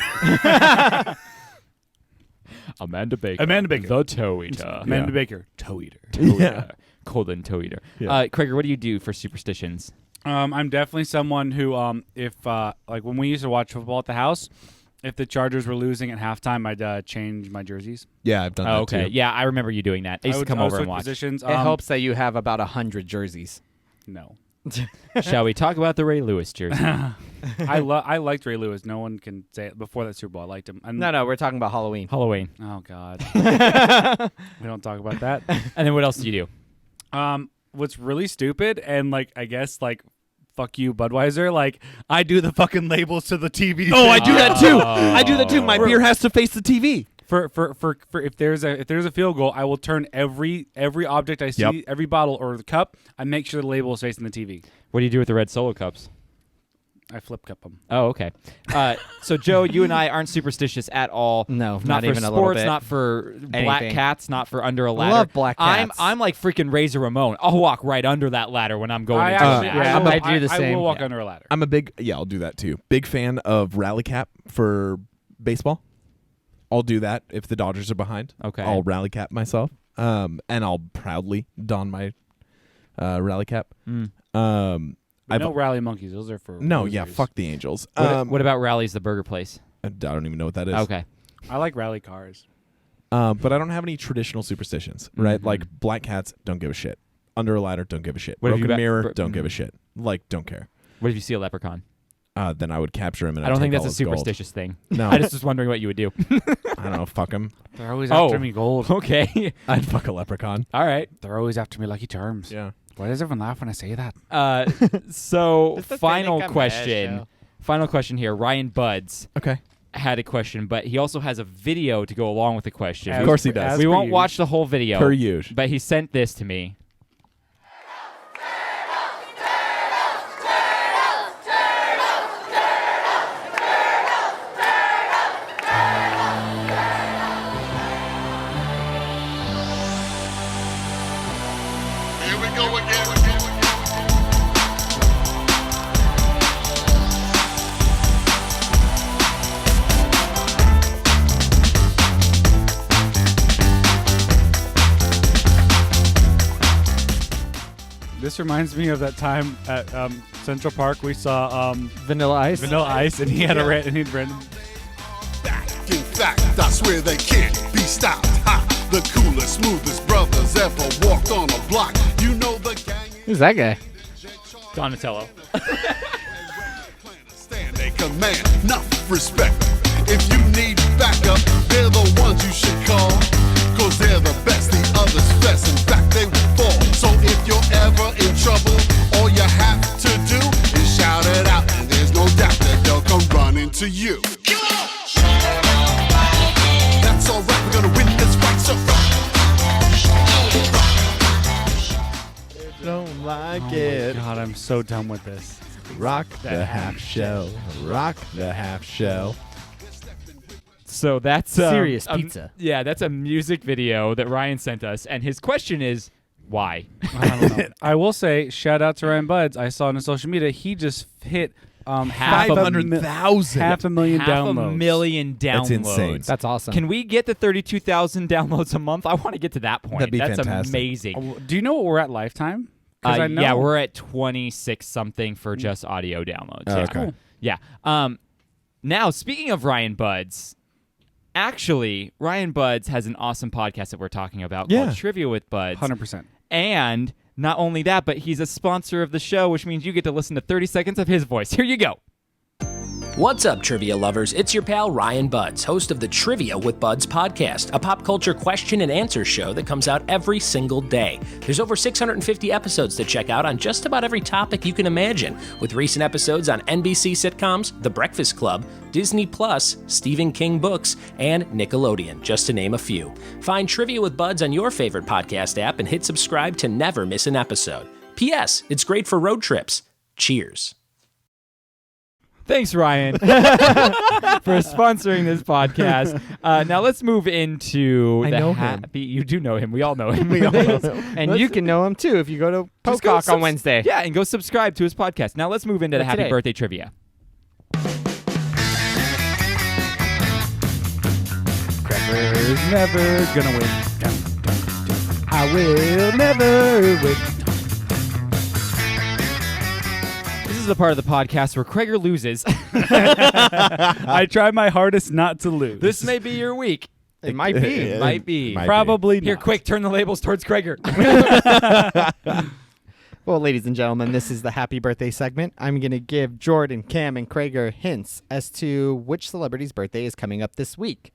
Amanda Baker. Amanda Baker. The toe eater. Amanda Baker, toe eater. Yeah. Colon toe eater. Yeah. Craiger, what do you do for superstitions? I'm definitely someone who, if like when we used to watch football at the house, if the Chargers were losing at halftime, I'd change my jerseys. Yeah, I've done Oh, that okay. too. Yeah, I remember you doing that. I used to come over and switch watch. positions. It helps that you have about 100 jerseys. No, Shall we talk about the Ray Lewis jersey? I liked Ray Lewis. No one can say it. Before that Super Bowl, I liked him. And, No, we're talking about Halloween. Halloween. Oh God, we don't talk about that. And then what else do you do? What's really stupid and like I guess like fuck you Budweiser, like I do the fucking labels to the TV. Oh, I do that too. Oh. I do that too. My beer has to face the TV. For if there's a field goal, I will turn every object I see, Yep. every bottle or the cup, I make sure the label is facing the TV. What do you do with the red Solo cups? I flip cup them. Oh, okay. So, Joe, you and I aren't superstitious at all. No, not not for even a sports, little bit. not for black Anything. cats, not for under a I ladder. love black cats. I'm like freaking Razor Ramon. I'll walk right under that ladder when I'm going. I into actually, a yeah, match. I do the I same. will walk Yeah. under a ladder. I'm a big I'll do that too. Big fan of rally cap for baseball. I'll do that if the Dodgers are behind. Okay. I'll rally cap myself. And I'll proudly don my rally cap. But no rally monkeys. Those are for No, losers. yeah, fuck the Angels. What about Rally's the burger place? I don't even know what that is. Okay. I like rally cars. But I don't have any traditional superstitions, right? Mhm. Like black cats, don't give a shit. Under a ladder, don't give a shit. What if you Broken ba- mirror, br- don't give a shit. Like, don't care. What if you see a leprechaun? Then I would capture him and I don't I'd think take that's a all his gold. superstitious thing. No. I just was wondering what you would do. I don't know, fuck him. They're always Oh. after me gold. Okay. I'd fuck a leprechaun. All right. They're always after me Lucky Charms. Yeah. Why does everyone laugh when I say that? So It's the final Panic question. show. Final question here. Ryan Buds Okay. had a question, but he also has a video to go along with the question. Of course he does. As We per won't usual. watch the whole video, Per usual. but he sent this to me. Here we go again. This reminds me of that time at Central Park we saw Vanilla Ice. Vanilla Ice, and he had a random. In fact, I swear they can't be stopped. Ha! The coolest, smoothest brothers ever walked on a block. You know the gang. Who's that guy? Donatello. Stand they command, enough respect. If you need backup, they're the ones you should call. Cause they're the best, the others best. In fact, they will fall. So if you're ever in trouble, all you have to do is shout it out. And there's no doubt that they'll come running to you. That's alright, we're gonna win this fight, so Don't like God, I'm so done with this. Rock the half shell. Rock the half shell. So that's Serious pizza. Yeah, that's a music video that Ryan sent us, and his question is, why? I don't know. I will say, shout out to Ryan Buds. I saw on his social media he just hit half a 500,000. half a million Half downloads. a million downloads. That's insane. That's awesome. Can we get to 32,000 downloads a month? I want to get to that point. That'd be That's fantastic. amazing. Do you know what we're at lifetime? 'Cause I know. Yeah, we're at 26 something for just audio downloads. Oh, Yeah. okay. Cool. Yeah. Now, speaking of Ryan Buds, actually, Ryan Buds has an awesome podcast that we're talking about Yeah. called Trivia with Buds. 100%. And not only that, but he's a sponsor of the show, which means you get to listen to 30 seconds of his voice. Here you go. What's up, trivia lovers? It's your pal Ryan Buds, host of the Trivia with Buds podcast, a pop culture question and answer show that comes out every single day. There's over 650 episodes to check out on just about every topic you can imagine, with recent episodes on NBC sitcoms, The Breakfast Club, Disney Plus, Stephen King books, and Nickelodeon, just to name a few. Find Trivia with Buds on your favorite podcast app and hit subscribe to never miss an episode. P.S. It's great for road trips. Cheers. Thanks, Ryan, for sponsoring this podcast. Now let's move into I the know him. happy. You do know him. We all know him. And you can know him too if you go to Just go Pocock on Wednesday. Yeah, and go subscribe to his podcast. Now let's move into the Like happy today. birthday trivia. Trevor's never gonna win. I will never win. This is the part of the podcast where Krager loses. I try my hardest not to lose. This may be your week. It might be. It might be. Probably Here, not. quick, turn the labels towards Krager. Well, ladies and gentlemen, this is the happy birthday segment. I'm going to give Jordan, Cam, and Krager hints as to which celebrity's birthday is coming up this week.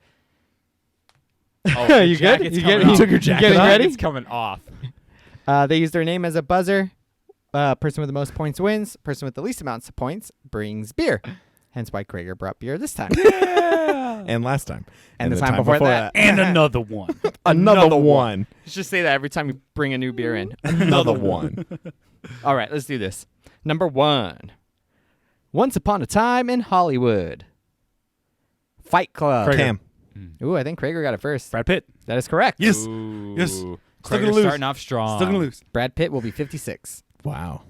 Oh, You good? jacket's You coming get- off. took your jacket The off? jacket's coming off. They use their name as a buzzer. Person with the most points wins. Person with the least amounts of points brings beer. Hence why Krager brought beer this time. And last time. And the time before that. And another one. Another one. Just say that every time you bring a new beer in. Another one. All right, let's do this. Number 1. Once Upon a Time in Hollywood. Fight Club. Cam. Ooh, I think Krager got it first. Brad Pitt. That is correct. Yes. Ooh. Yes. Still Krager's gonna lose. starting off strong. Still gonna lose. Brad Pitt will be 56. Wow.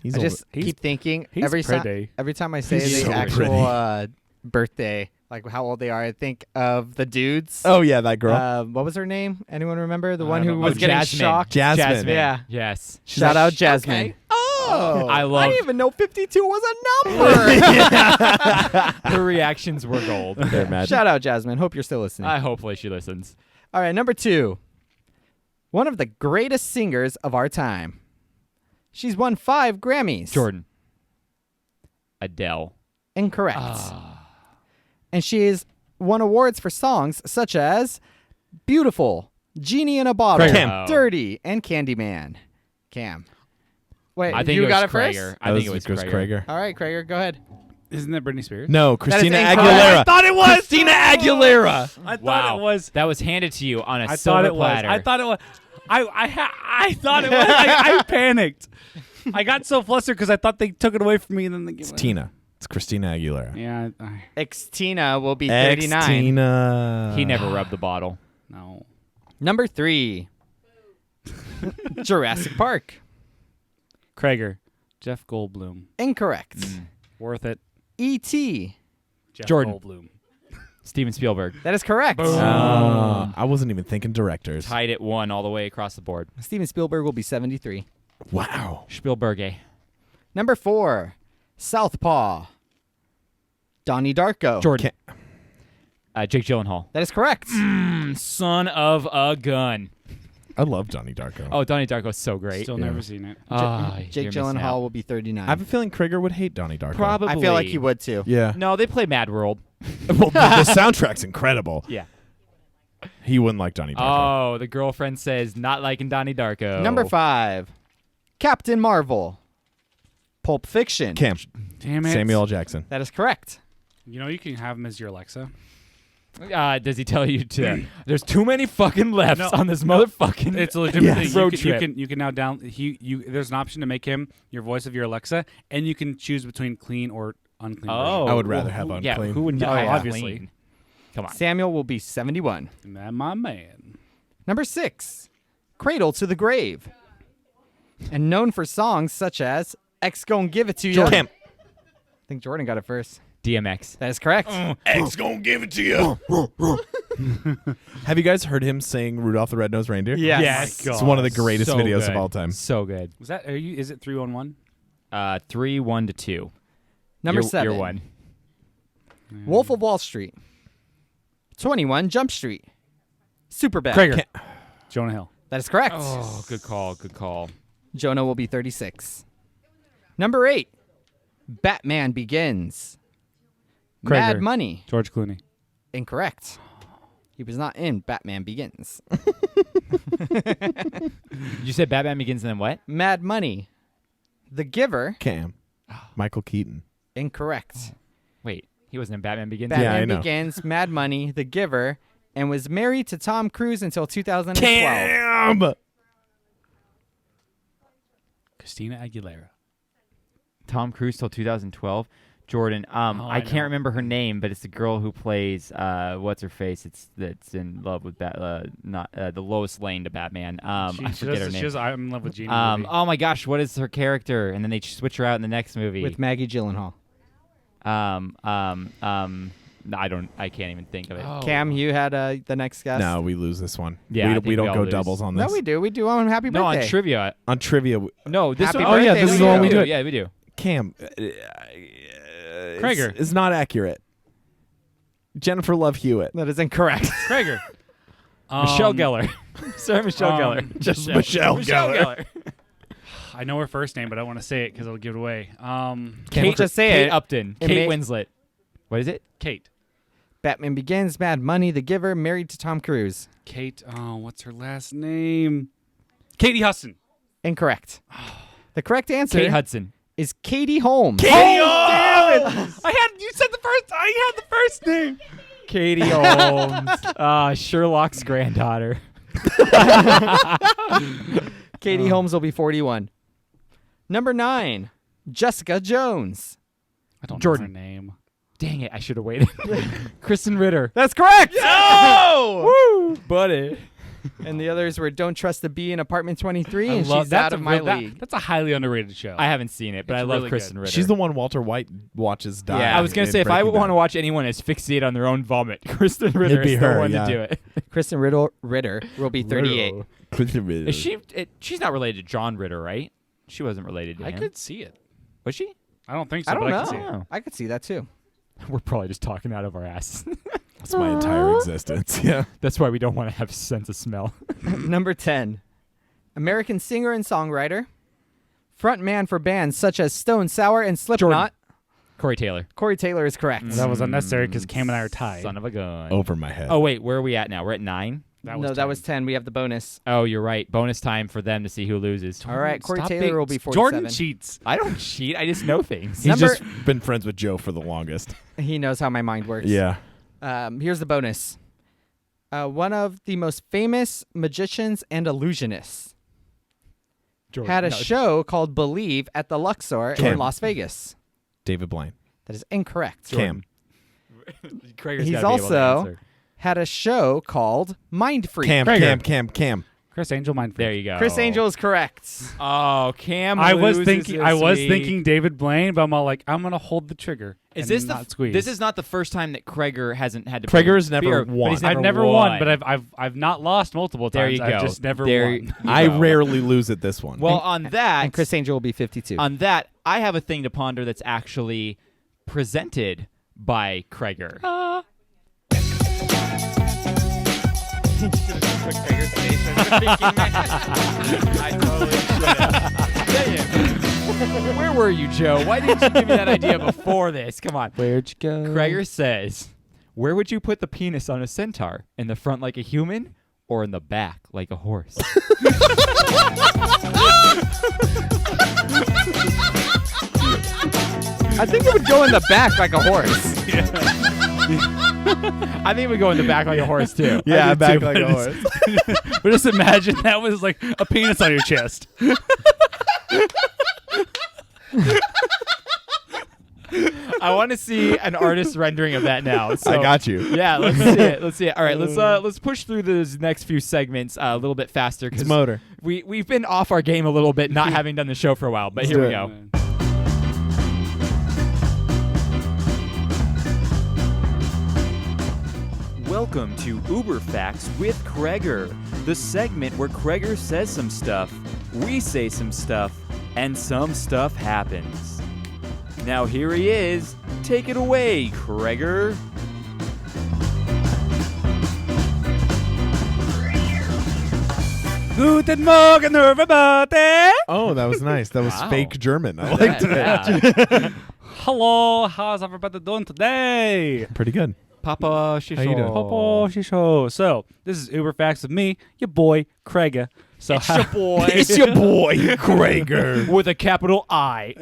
He's I just He's- keep thinking he's every pretty. time I say He's the so actual birthday, like how old they are, I think of the dudes. Oh, yeah, that girl. What was her name? Anyone remember? The I one don't who know. was getting Jasmine. shocked? Jasmine. Yeah. Yes. Shout out Jasmine. Oh. I I love didn't even know 52 was a number. her reactions were gold. They're mad. Shout out Jasmine. Hope you're still listening. Hopefully she listens. All right, number 2. One of the greatest singers of our time. She's won 5 Grammys. Jordan. Adele. Incorrect. And she has won awards for songs such as Beautiful, Genie in a Bottle, Cam. Dirty, and Candyman. Cam. Wait, I think you it was got it Krager. first? I think it was Krager. All right, Krager, go ahead. Isn't that Britney Spears? No, Christina incorrect. Aguilera. I thought it was. Christina Aguilera. I thought Wow. it was. That was handed to you on a I silver thought it was. platter. I thought it was. I thought it was. I panicked. I got so flustered because I thought they took it away from me, and then they gave It's it. Tina. It's Christina Aguilera. Yeah. Xtina will be 39. Tina. He never rubbed the bottle. No. Number 3. Jurassic Park. Krager. Jeff Goldblum. Incorrect. Worth it. E.T. Jeff Jordan. Goldblum. Steven Spielberg. That is correct. I wasn't even thinking directors. Tied at 1 all the way across the board. Steven Spielberg will be 73. Wow. Spielberg. Number 4. Southpaw. Donnie Darko. Jordan. Jake Gyllenhaal. That is correct. Son of a gun. I love Donnie Darko. Oh, Donnie Darko's so great. Still never seen it. Jake you're missing Gyllenhaal out. will be 39. I have a feeling Krager would hate Donnie Darko. Probably. I feel like he would too. Yeah. No, they play Mad World. Well, the soundtrack's incredible. Yeah. He wouldn't like Donnie Darko. Oh, the girlfriend says not liking Donnie Darko. Number 5. Captain Marvel. Pulp Fiction. Cam. Damn it. Samuel L. Jackson. That is correct. You know you can have him as your Alexa. Does he tell you to? There's too many fucking lefts No, on this motherfucking. It's a legitimate thing. road You trip. can now there's an option to make him your voice of your Alexa, and you can choose between clean or unclean. Oh, I would rather have Yeah, unclean. who would? Oh, Yeah, obviously. clean. Come on. Samuel will be 71. version. My man. Number 6. Cradle to the Grave. And known for songs such as X Gon' Give It To You. Cam. I think Jordan got it first. DMX. That is correct. X gonna give it to you. Have you guys heard him sing Rudolph the Red-Nosed Reindeer? Yes. It's one of the greatest So videos good. of all time. So good. Was that? Is it 3-1-1? 3-1-2. Number You're- 7. You're 1. Wolf of Wall Street. 21 Jump Street. Superbad. Krager. Jonah Hill. That is correct. Oh, good call. Good call. Jonah will be 36. Number 8. Batman Begins. Mad Krager. Money. George Clooney. Incorrect. He was not in Batman Begins. You said Batman Begins and then what? Mad Money. The Giver. Cam. Michael Keaton. Incorrect. Wait, he wasn't in Batman Begins? Yeah, I Batman know. Begins, Mad Money, The Giver, and was married to Tom Cruise until 2012. Cam. Christina Aguilera. Tom Cruise till 2012. Jordan, I I can't know. remember her name, but it's the girl who plays what's her face? that's in love with the Lois Lane to Batman. I forget her name. I'm in love with Jeannie. movie. Oh my gosh, what is her character? And then they switch her out in the next movie. With Maggie Gyllenhaal. I can't even think of it. Oh. Cam, you had the next guess? No, we lose this one. Yeah, I think we don't we all go lose. doubles on this. No, we do. We do on Happy No, Birthday. on trivia. On trivia, No, this Happy one. Oh, yeah, Birthday, this we is the one we do. do. Yeah, we do. Cam. Krager. It's not accurate. Jennifer Love Hewitt. That is incorrect. Krager. Michelle Gellar. Sorry, Michelle Gellar. Just Michelle Gellar. I know her first name, but I don't want to say it because it'll give it away. Can't just say Kate it. Upton. It Kate may- Winslet. What is it? Kate. Batman Begins, Mad Money, The Giver, married to Tom Cruise. Kate. Oh, what's her last name? Katie Hudson. Incorrect. The correct answer Kate Hudson. is Katie Holmes. Damn it! You said the first. I had the first name. Katie Holmes. Sherlock's granddaughter. Katie Holmes will be 41. Number 9, Jessica Jones. I don't Jordan. know her name. Dang it, I should have waited. Kristen Ritter. That's correct. Woo! Buddy. And the others were Don't Trust the Bee in Apartment 23, I and love- she's that's out a of my real- that- league. That's a highly underrated show. I haven't seen it, but It's I love really Kristen good. Ritter. She's the one Walter White watches die. Yeah. I was going to in say, if I Breaking want to Bad. watch anyone asphyxiate on their own vomit, Kristen Ritter be is her, the one yeah. to do it. Kristen Ritter will be 38. Is she? She's not related to John Ritter, right? She wasn't related to I him. could see it. Was she? I don't think so. I don't but I could see know. it. I could see that too. We're probably just talking out of our asses. That's my entire existence. Yeah. That's why we don't want to have sense of smell. Number 10, American singer and songwriter, frontman for bands such as Stone Sour and Slipknot. Corey Taylor. Corey Taylor is correct. That was unnecessary because Cam and I are tied. Son of a gun. Over my head. Oh, wait. Where are we at now? We're at 9? That was 10. We have the bonus. Oh, you're right. Bonus time for them to see who loses. All right, Corey Stop Taylor being- will be 47. Jordan cheats. I don't cheat. I just know things. He's Number- just been friends with Joe for the longest. He knows how my mind works. Yeah. Here's the bonus. One of the most famous magicians and illusionists Jordan, had a no. show called Believe at the Luxor in Cam. Las Vegas. David Blaine. That is incorrect. Cam. Craiger's He's gotta be able to also answer. had a show called Mind Freak. Cam. Chris Angel, mind There freak. you go. Chris Angel is correct. Oh, Cam. I was loses thinking. this I was week. thinking David Blaine, but I'm all like, I'm gonna hold the trigger. Is and this not the? squeeze? This is not the first time that Craiger hasn't had to. Craiger's bring never beer, but won. he's I've never won, but I've not lost multiple times. There you I've go. just never There won. I go. rarely lose at this one. Well, on that, And Chris Angel will be 52. on that, I have a thing to ponder that's actually presented by Craiger. I totally should have. Where were you, Joe? Why didn't you give me that idea before this? Come on. Where'd you go? Craiger says, where would you put the penis on a centaur? In the front like a human or in the back like a horse? I think it would go in the back like a horse. I think we go in the back like a horse, too. yeah, I back do like too, a but horse. But just imagine that was like a penis on your chest. I want to see an artist rendering of that now. So, I got you. Yeah, let's see it. Let's see it. All right, let's push through those next few segments a little bit faster It's because motor. we've been off our game a little bit, not having done the show for a while. But here do we it. go. Welcome to Uber Facts with Craiger, the segment where Craiger says some stuff, we say some stuff, and some stuff happens. Now here he is. Take it away, Craiger. Guten Morgen, everybody. Oh, that was nice. That was Wow. fake German. I liked it. Yeah. Hello, how's everybody doing today? Pretty good. Papa Shisho. How you doing? Papa Shisho. So, this is Uber Facts with me, your boy, Craiga. So It's your boy. It's your boy, Krager. With a capital I.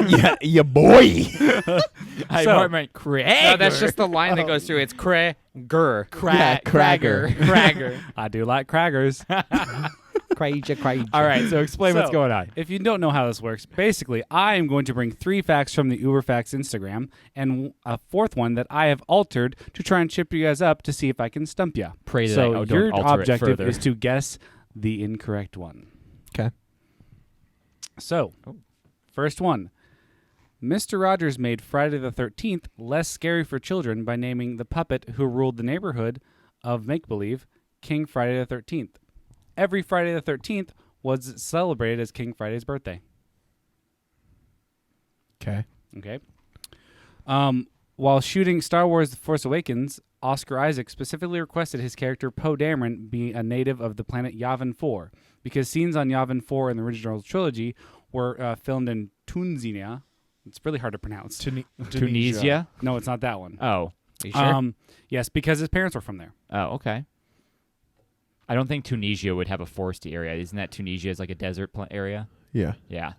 Yeah, your boy. I So- meant Craig. No, that's just the line that goes through. It's Krager. Cragger. Cragger. I do like crackers. Krager. All right, so explain what's So, going on. If you don't know how this works, basically, I am going to bring 3 facts from the Uber Facts Instagram and a 4th one that I have altered to try and chip you guys up to see if I can stump you. Pray that so I don't your alter it objective further. is to guess the incorrect one. Okay. So, first one. Mr. Rogers made Friday the 13th less scary for children by naming the puppet who ruled the neighborhood of make-believe King Friday the 13th. Every Friday the 13th was celebrated as King Friday's birthday. Okay. Okay. While shooting Star Wars The Force Awakens, Oscar Isaac specifically requested his character Poe Dameron be a native of the planet Yavin 4 because scenes on Yavin 4 in the original trilogy were filmed in Tunisia. It's really hard to pronounce. Tunisia? No, it's not that one. Oh. Are you sure? Yes, because his parents were from there. Oh, okay. I don't think Tunisia would have a foresty area. Isn't that Tunisia is like a desert area? Yeah. Yeah.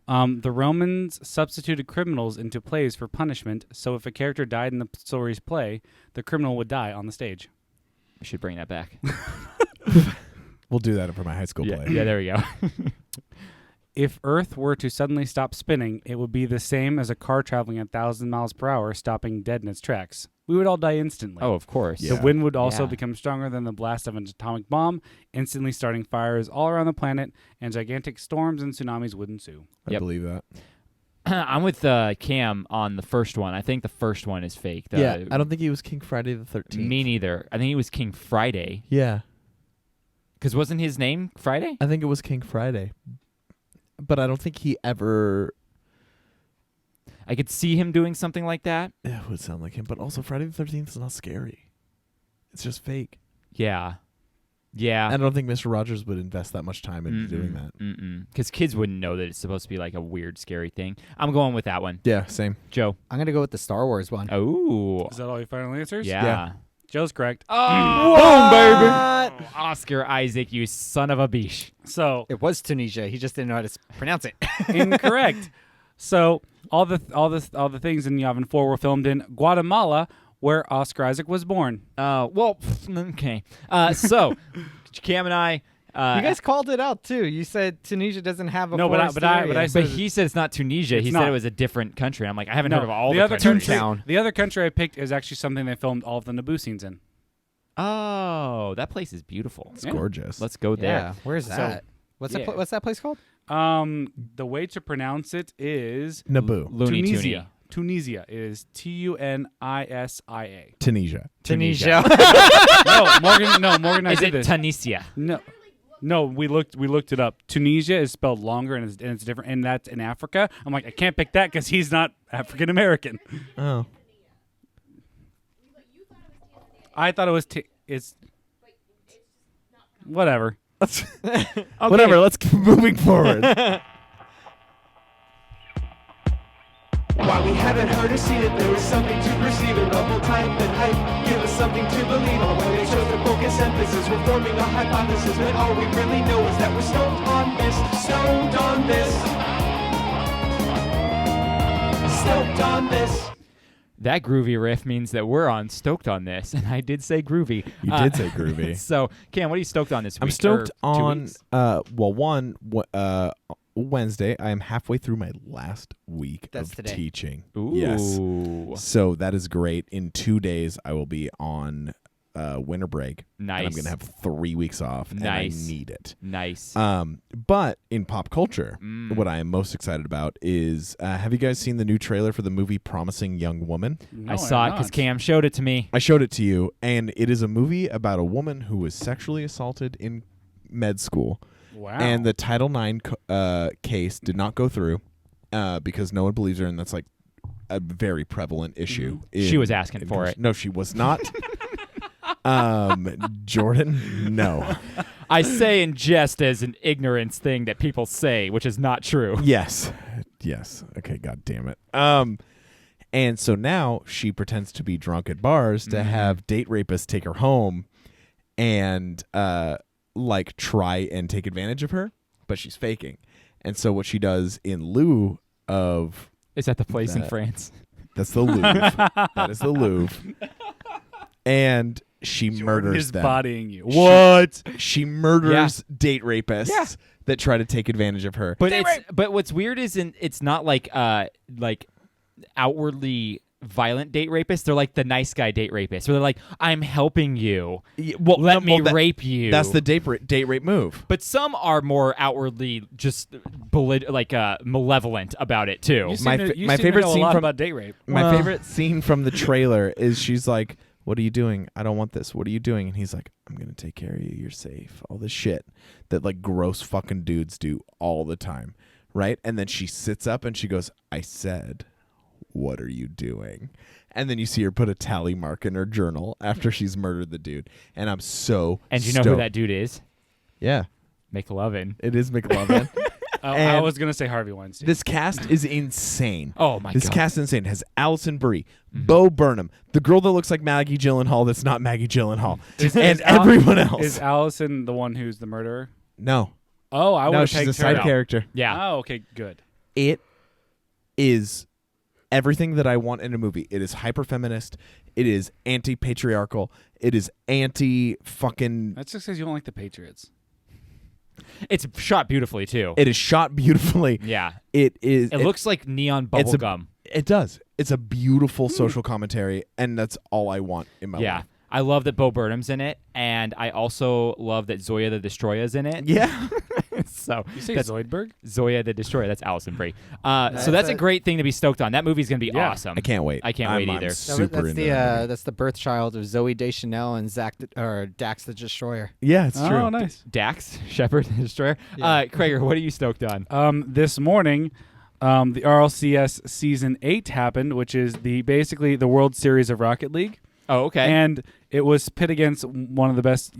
The Romans substituted criminals into plays for punishment, so if a character died in the story's play, the criminal would die on the stage. I should bring that back. We'll do that for my high school play. Yeah, there we go. If Earth were to suddenly stop spinning, it would be the same as a car traveling at 1,000 miles per hour stopping dead in its tracks. We would all die instantly. Oh, of course. Yeah. The wind would also Yeah. become stronger than the blast of an atomic bomb, instantly starting fires all around the planet, and gigantic storms and tsunamis would ensue. I Yep. believe that. I'm with Cam on the first one. I think the first one is fake. Yeah, I don't think he was King Friday the 13th. Me neither. I think he was King Friday. Yeah, Because wasn't his name Friday? I think it was King Friday. But I don't think he ever... I could see him doing something like that. It would sound like him, but also Friday the 13th is not scary. It's just fake. Yeah. Yeah. I don't think Mr. Rogers would invest that much time into doing that. Because kids wouldn't know that it's supposed to be like a weird, scary thing. I'm going with that one. Yeah, same. Joe. I'm going to go with the Star Wars one. Oh. Is that all your final answers? Yeah. Joe's correct. Oh, boom, baby. Oscar Isaac, you son of a biche. So It was Tunisia. He just didn't know how to pronounce it. incorrect. So all the things in Yavin 4 were filmed in Guatemala, where Oscar Isaac was born. Well, okay. So, Cam and I... You guys called it out, too. You said Tunisia doesn't have a No, but I- forest but I- area. but I But said- he said it's not Tunisia. It's He not. said it was a different country. I'm like, I haven't heard of all the the other countries. country. Toontown. The other country I picked is actually something they filmed all of the Naboo scenes in. Oh, that place is beautiful. It's Yeah. gorgeous. Let's go Yeah. there. Where's So- that? What's yeah. what's that place called? The way to pronounce it is Naboo. Looney Tunisia. Tunisia is Tunisia. Tunisia. Tunisia. No, Morgan, I Is did it this. Tunisia? No, we looked it up. Tunisia is spelled longer and it's different, and that's in Africa. I'm like, I can't pick that because he's not African American. Oh. I thought it was it's whatever. Whatever, let's keep moving forward. While we haven't heard or seen it, there is something to perceive in the whole type and hype. Give us something to believe on. When they chose to focus emphasis, we're forming a hypothesis. But all we really know is that we're stoked on this, stoked on this, stoked on this. That groovy riff means that we're on Stoked On This, and I did say groovy. You did say groovy. So, Cam, what are you stoked on this week? I'm stoked Or 2 on, weeks? Wednesday, I am halfway through my last week That's of today. teaching. Ooh. Yes. So that is great. In 2 days, I will be on winter break. Nice. And I'm going to have 3 weeks off. Nice. And I need it. Nice. But in pop culture, what I am most excited about is, have you guys seen the new trailer for the movie Promising Young Woman? No, I saw it I'm because not. Cam showed it to me. I showed it to you, and it is a movie about a woman who was sexually assaulted in med school. Wow. And the Title IX case did not go through because no one believes her, and that's like a very prevalent issue. She was asking for it. No, she was not. Jordan, no. I say in jest as an ignorance thing that people say, which is not true. Yes. Yes. Okay. God damn it. And so now she pretends to be drunk at bars to have date rapists take her home and like try and take advantage of her, but she's faking. And so what she does in lieu of Is that the place in That- France? that's the Louvre. That is the Louvre. And she murders Is them. bodying you. What? She murders date rapists that try to take advantage of her. But what's weird is it's not like outwardly violent date rapists. They're like the nice guy date rapists. Where they're like, I'm helping you. Well, Let me rape you. That's the date rape move. But some are more outwardly just malevolent about it too. You seem My to- fa- you my seem to favorite know a scene lot from- about date rape. My favorite scene from the trailer is she's like, what are you doing? I don't want this. What are you doing? And he's like, I'm going to take care of you. You're safe. All this shit that like gross fucking dudes do all the time. Right? And then she sits up and she goes, I said, what are you doing? And then you see her put a tally mark in her journal after she's murdered the dude. And I'm so And you know who that dude is? Yeah. McLovin. It is McLovin. I And was gonna say Harvey Weinstein. This cast is insane. Oh my This god. cast is insane. It has Allison Brie, Bo Burnham, the girl that looks like Maggie Gyllenhaal that's not Maggie Gyllenhaal, and everyone else. Is Allison the one who's the murderer? No. Oh, I would No, have she's a pegged side her. character. Yeah. Oh, okay, good. It is everything that I want in a movie. It is hyper feminist. It is anti patriarchal. It is anti fucking. That's just because you don't like the Patriots. It's shot beautifully too. It is shot beautifully. Yeah. It is. It looks like neon it's a- bubblegum. It does. It's a beautiful social commentary, and that's all I want in my Yeah. life. I love that Bo Burnham's in it, and I also love that Zoya the Destroyer's in it. Yeah. So You say that's Zoidberg? Zoya the Destroyer. That's Allison Brie. So that's a great thing to be stoked on. That movie's gonna be Yeah. awesome. I can't wait. I can't I'm- wait I'm either. super that's into the that. that's the birth child of Zoe Deschanel and Dax the Destroyer. Yeah, it's true. Oh, nice. Dax Shepard the Destroyer. Yeah. Krager, what are you stoked on? This morning, the RLCS Season 8 happened, which is basically the World Series of Rocket League. Oh, okay. And it was pit against one of the best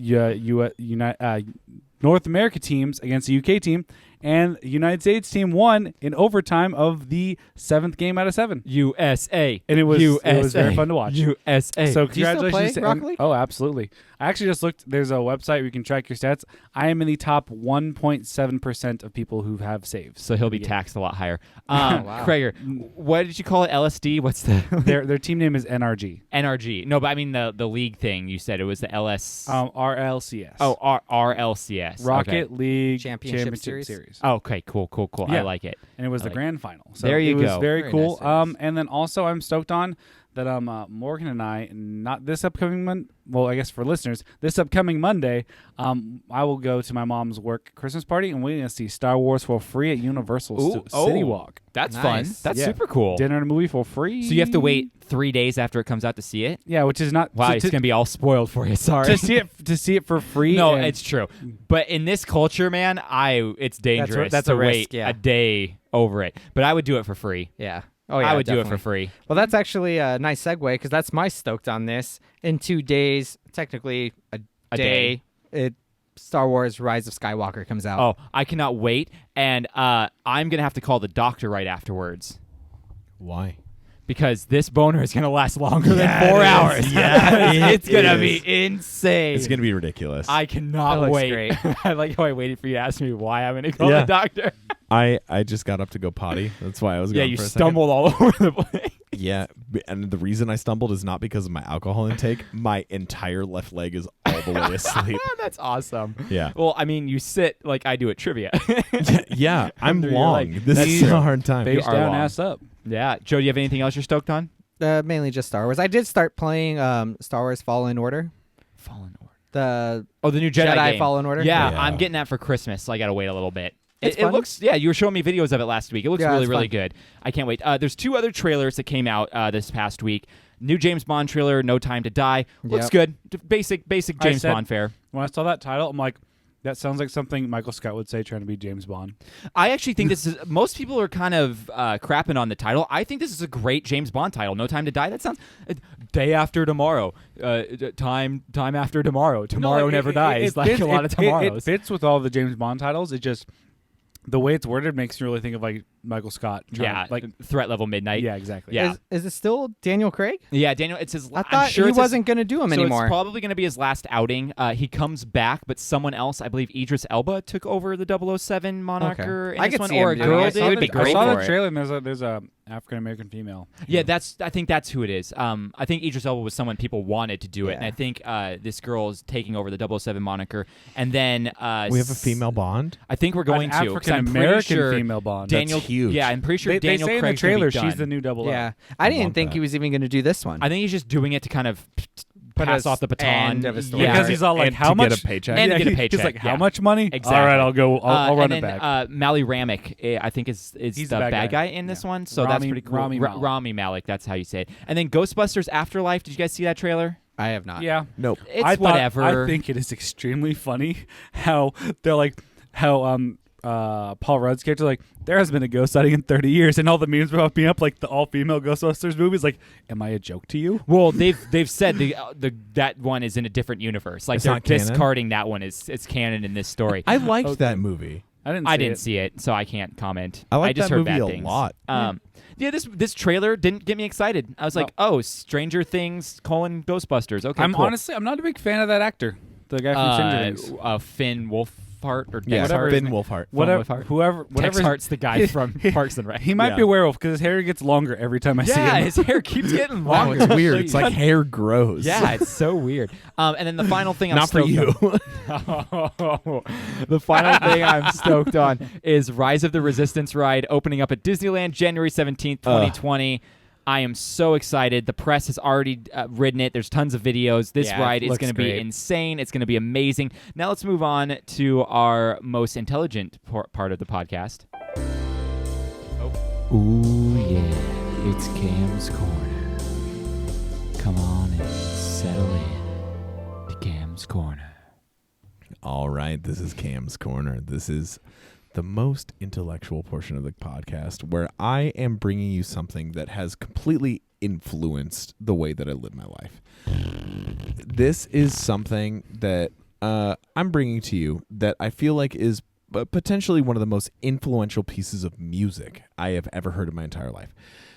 North America teams against the UK team, and the United States team won in overtime of the 7th game out of 7. USA. And it was USA. very fun to watch. USA. So Do you still congratulations play to Rocket League? Oh, absolutely. I actually just looked. There's a website where you can track your stats. I am in the top 1.7% of people who have saves. so he'll be Yeah. taxed a lot higher. Wow. Krager, what did you call it? LSD? What's the Their team name is NRG. NRG? No, but I mean the league thing. You said it was the LS. RLCS. Oh, RLCS. Rocket Okay. League Championship Series. Oh, okay, cool. I Yeah. like it. And it was I the like grand final. So There you it was go. very Very cool. nice. And then also I'm stoked on that Morgan and I, not this upcoming well, I guess for listeners, this upcoming Monday, I will go to my mom's work Christmas party and we're going to see Star Wars for free at Universal City Walk. That's Nice. fun. That's Yeah. super cool. Dinner and a movie for free. So you have to wait 3 days after it comes out to see it. Yeah, which is not Wow, to, it's gonna be all spoiled for you. Sorry. to see it for free. No, and- it's true. But in this culture, man, it's dangerous that's to a risk, wait yeah. a day over it. But I would do it for free. Yeah. Oh yeah. I would do it definitely. for free. Well, that's actually a nice segue because that's my stoked on this. In 2 days, technically a day, Star Wars Rise of Skywalker comes out. Oh, I cannot wait. And I'm gonna have to call the doctor right afterwards Why? because this boner is gonna last longer Yeah, than 4 it is. hours. Yeah, it's it gonna is. be insane. It's gonna be ridiculous. I cannot That looks wait. great. I like how I waited for you to ask me why I'm gonna call Yeah. the doctor. I just got up to go potty. That's why I was. Yeah, going you for a stumbled all over the place. Second. Yeah, and the reason I stumbled is not because of my alcohol intake. My entire left leg is all the way asleep. That's awesome. Yeah. Well, I mean, you sit like I do at trivia. Yeah, I'm Under your long. leg. This That's is true. a hard time. face are down, long. ass up. Yeah. Joe, do you have anything else you're stoked on? Mainly just Star Wars. I did start playing Star Wars Fallen Order. Fallen Order. The Oh, the new Jedi game. Fallen Order. Yeah, Yeah. I'm getting that for Christmas, so I got to wait a little bit. It's It fun. looks, yeah, you were showing me videos of it last week. It looks Yeah, really, it's really fun. good. I can't wait. There's 2 other trailers that came out this past week. New James Bond trailer, No Time to Die. Looks Yep. good. Basic I James said- Bond fare. When I saw that title, I'm like, that sounds like something Michael Scott would say trying to be James Bond. I actually think this is, most people are kind of crapping on the title. I think this is a great James Bond title. No Time to Die. That sounds, day after tomorrow. Time after tomorrow. Tomorrow never dies. Like fits- a lot of tomorrows. It fits with all the James Bond titles. It just, the way it's worded makes you really think of like Michael Scott. Yeah, like threat level midnight. yeah, exactly. Yeah. Is it still Daniel Craig? Yeah, Daniel. It's his. I I'm thought sure he it's his- wasn't going to do him so anymore. it's probably going to be his last outing. He comes back, but someone else, I believe Idris Elba, took over the 007 moniker. In I this could one, see or him a doing girl it. did. It would be I great saw for the it. trailer, and there's a African American female. Yeah, I think that's who it is. I think Idris Elba was someone people wanted to do it, and Yeah. I think this girl is taking over the 007 moniker. And then We have a female Bond. I think we're going An to 'cause African I'm pretty American sure female Bond. Daniel, That's huge. Yeah, I'm pretty sure They Daniel say in the Craig's gonna be trailer done. she's the new 007. Yeah, I didn't want think that. he was even going to do this one. I think he's just doing it to kind of pass as off the baton. end of a story. Yeah. Because he's all like, And how to much? get a paycheck. And to get a He's paycheck, like, how yeah. much money? Exactly. All right, I'll go. I'll run and it then, back. Mally Ramick, I think is He's the the bad guy in this one, so that's Rami- pretty cool. Rami Malek. Rami Malek, that's how you say it. And then Ghostbusters Afterlife. Did you guys see that trailer? I have not. Yeah. Nope. It's I thought- whatever. I think it is extremely funny how they're like how Paul Rudd's character like there has been a ghost sighting in 30 years, and all the memes were popping up like the all-female Ghostbusters movies. Like, am I a joke to you? Well, they've said that one is in a different universe. Like It's they're not canon? discarding that one as it's canon in this story. I liked that movie. I didn't. I didn't see it, so I can't comment. I like just that heard movie bad a things. lot. Yeah, this trailer didn't get me excited. I was like, oh, Stranger Things : Ghostbusters. Okay, I'm cool. honestly, I'm not a big fan of that actor, the guy from Stranger Things. Finn Wolfhard or Yeah, Dex Hart. Finn Wolfhard. Whatever, Wolfhard. whoever, Tex whatever. Hart's the guy from Parks and Rec. He might Yeah. be a werewolf because his hair gets longer every time I see Yeah, him. his hair keeps getting Oh, longer. it's weird. It's like hair grows. Yeah, it's so weird. And then the final thing I'm Not for stoked you. on- the final thing I'm stoked on is Rise of the Resistance ride opening up at Disneyland January 17th, 2020. I am so excited. The press has already ridden it. There's tons of videos. This Yeah, ride it is looks going to be great. insane. It's going to be amazing. Now let's move on to our most intelligent part of the podcast. Ooh, yeah. It's Cam's Corner. Come on and settle in to Cam's Corner. All right, this is Cam's Corner. This is the most intellectual portion of the podcast where I am bringing you something that has completely influenced the way that I live my life. This is something that I'm bringing to you that I feel like is potentially one of the most influential pieces of music I have ever heard in my entire life.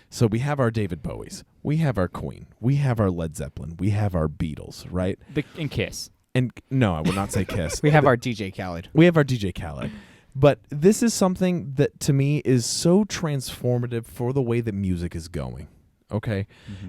So we have our David Bowies, we have our Queen, we have our Led Zeppelin, we have our Beatles, right? And Kiss. And no, I would not say Kiss. We have our DJ Khaled. We have our DJ Khaled. But this is something that to me is so transformative for the way that music is going. Okay?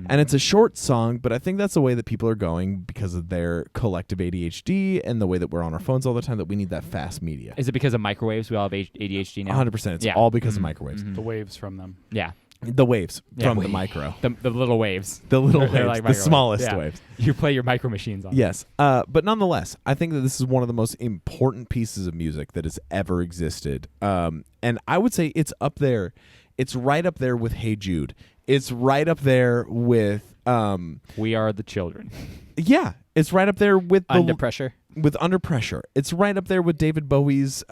And it's a short song, but I think that's the way that people are going because of their collective ADHD and the way that we're on our phones all the time, that we need that fast media. Is it because of microwaves? We all have ADHD now? 100%. It's Yeah. all because of microwaves. The waves from them. Yeah. The waves Yeah. from the micro. The little waves. The little waves. They're like the microwaves. smallest Yeah. waves. You play your micro machines on. Yes. But nonetheless, I think that this is one of the most important pieces of music that has ever existed. And I would say it's up there. It's right up there with Hey Jude. It's right up there with We Are the Children. yeah. It's right up there with Under Pressure. with Under Pressure. It's right up there with David Bowie's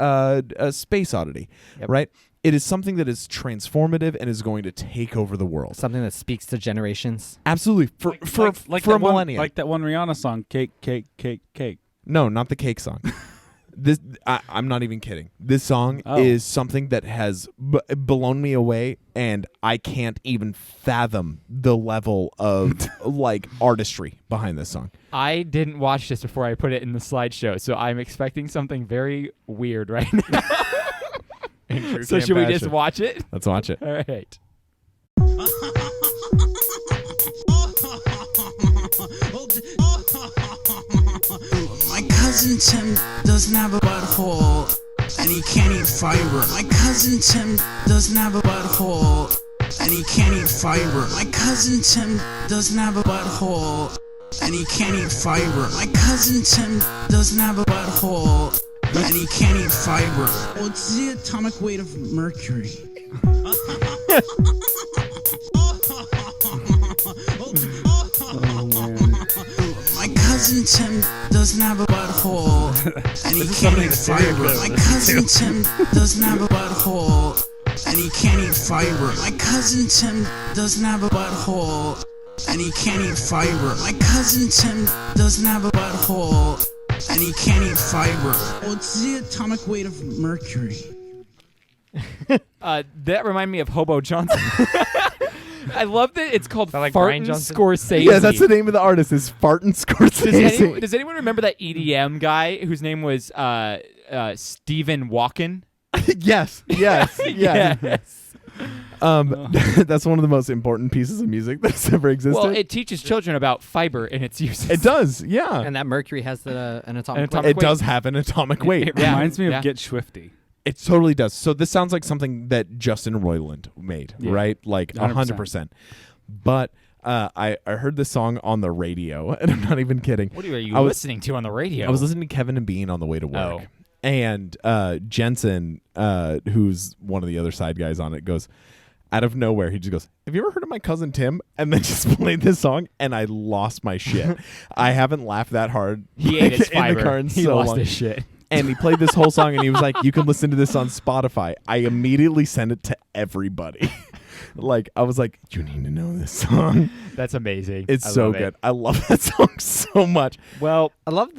Space Oddity. Yep. Right? It is something that is transformative and is going to take over the world. Something that speaks to generations. Absolutely. For for that a millennium. like that one Rihanna song, Cake, Cake, Cake, Cake. No, not the Cake song. This I'm not even kidding. This song is something that has blown me away, and I can't even fathom the level of like artistry behind this song. I didn't watch this before I put it in the slideshow, so I'm expecting something very weird right now. So should we just watch it? Let's watch it. All right. My cousin Tim doesn't have a butthole, and he can't eat fiber. My cousin Tim doesn't have a butthole, and he can't eat fiber. My cousin Tim doesn't have a butthole, and he can't eat fiber. My cousin Tim doesn't have a butthole, and he can't eat fiber. Well, it's the atomic weight of mercury. My cousin Tim doesn't have a butthole, and he can't eat fiber. My cousin Tim doesn't have a butthole, and he can't eat fiber. My cousin Tim doesn't have a butthole, and he can't eat fiber. My cousin Tim doesn't have a butthole, and he can't eat fiber. Well, it's the atomic weight of mercury. That reminded me of Hobo Johnson. I love that it's called like Brian Fartin Johnson? Scorsese. Yeah, that's the name of the artist. Is Fartin Scorsese. Does anyone remember that EDM guy whose name was Stephen Walken? Yes. Yes. Yes. That's one of the most important pieces of music that's ever existed. Well, it teaches children about fiber and its uses. It does, yeah. And that mercury has an atomic atomic weight. It does have an atomic weight. It reminds me Yeah. of Get Swifty. It totally does. So this sounds like something that Justin Roiland made, Yeah. right? Like 100%. But I heard this song on the radio, and I'm not even kidding. What are you I was- listening to on the radio? I was listening to Kevin and Bean on the way to work. Oh. And Jensen, who's one of the other side guys on it, goes, out of nowhere, he just goes, "Have you ever heard of my cousin Tim?" And then just played this song, and I lost my shit. I haven't laughed that hard He ate his in the fiber. car in He so lost long. his shit. And he played this whole song, and he was like, "You can listen to this on Spotify." I immediately sent it to everybody. Like, I was like, "You need to know this song." That's amazing. It's I so love it. good. I love that song so much. Well, I love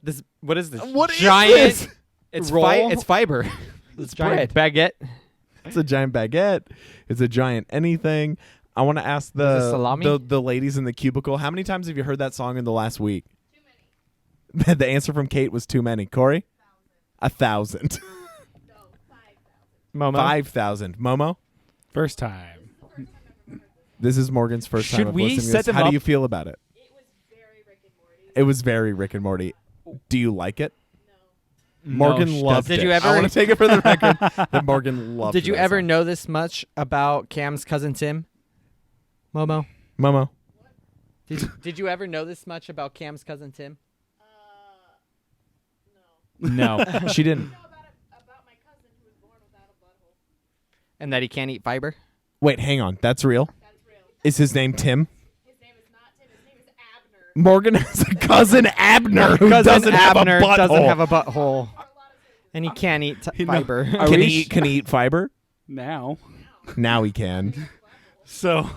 this. What is this? What is giant? this? it's roll? it's fiber. This giant baguette. It's a giant baguette. It's a giant anything. I want to ask Is it salami? the ladies in the cubicle, how many times have you heard that song in the last week? Too many. The answer from Kate was too many. Corey? 1,000. No, 5,000. Momo. 5,000. Momo? First time. This is Morgan's first Should time of we listening to set this. them How up? do you feel about it? It was very Rick and Morty. It was very Rick and Morty. Do you like it? No. Morgan she loved doesn't. it. Did you ever- I want to take it for the record that Morgan loved Did you that ever song. know this much about Cam's cousin Tim? Momo. Momo? Did you ever know this much about Cam's cousin Tim? No. No. She didn't. I know about my cousin who was born without a butthole. And that he can't eat fiber? Wait, hang on. That's real? That's real. Is his name Tim? His name is not Tim. His name is Abner. Morgan has a cousin Abner who doesn't have a Abner butthole. doesn't have a butthole. And he can't eat fiber. Can he eat fiber? Now. Now he can. So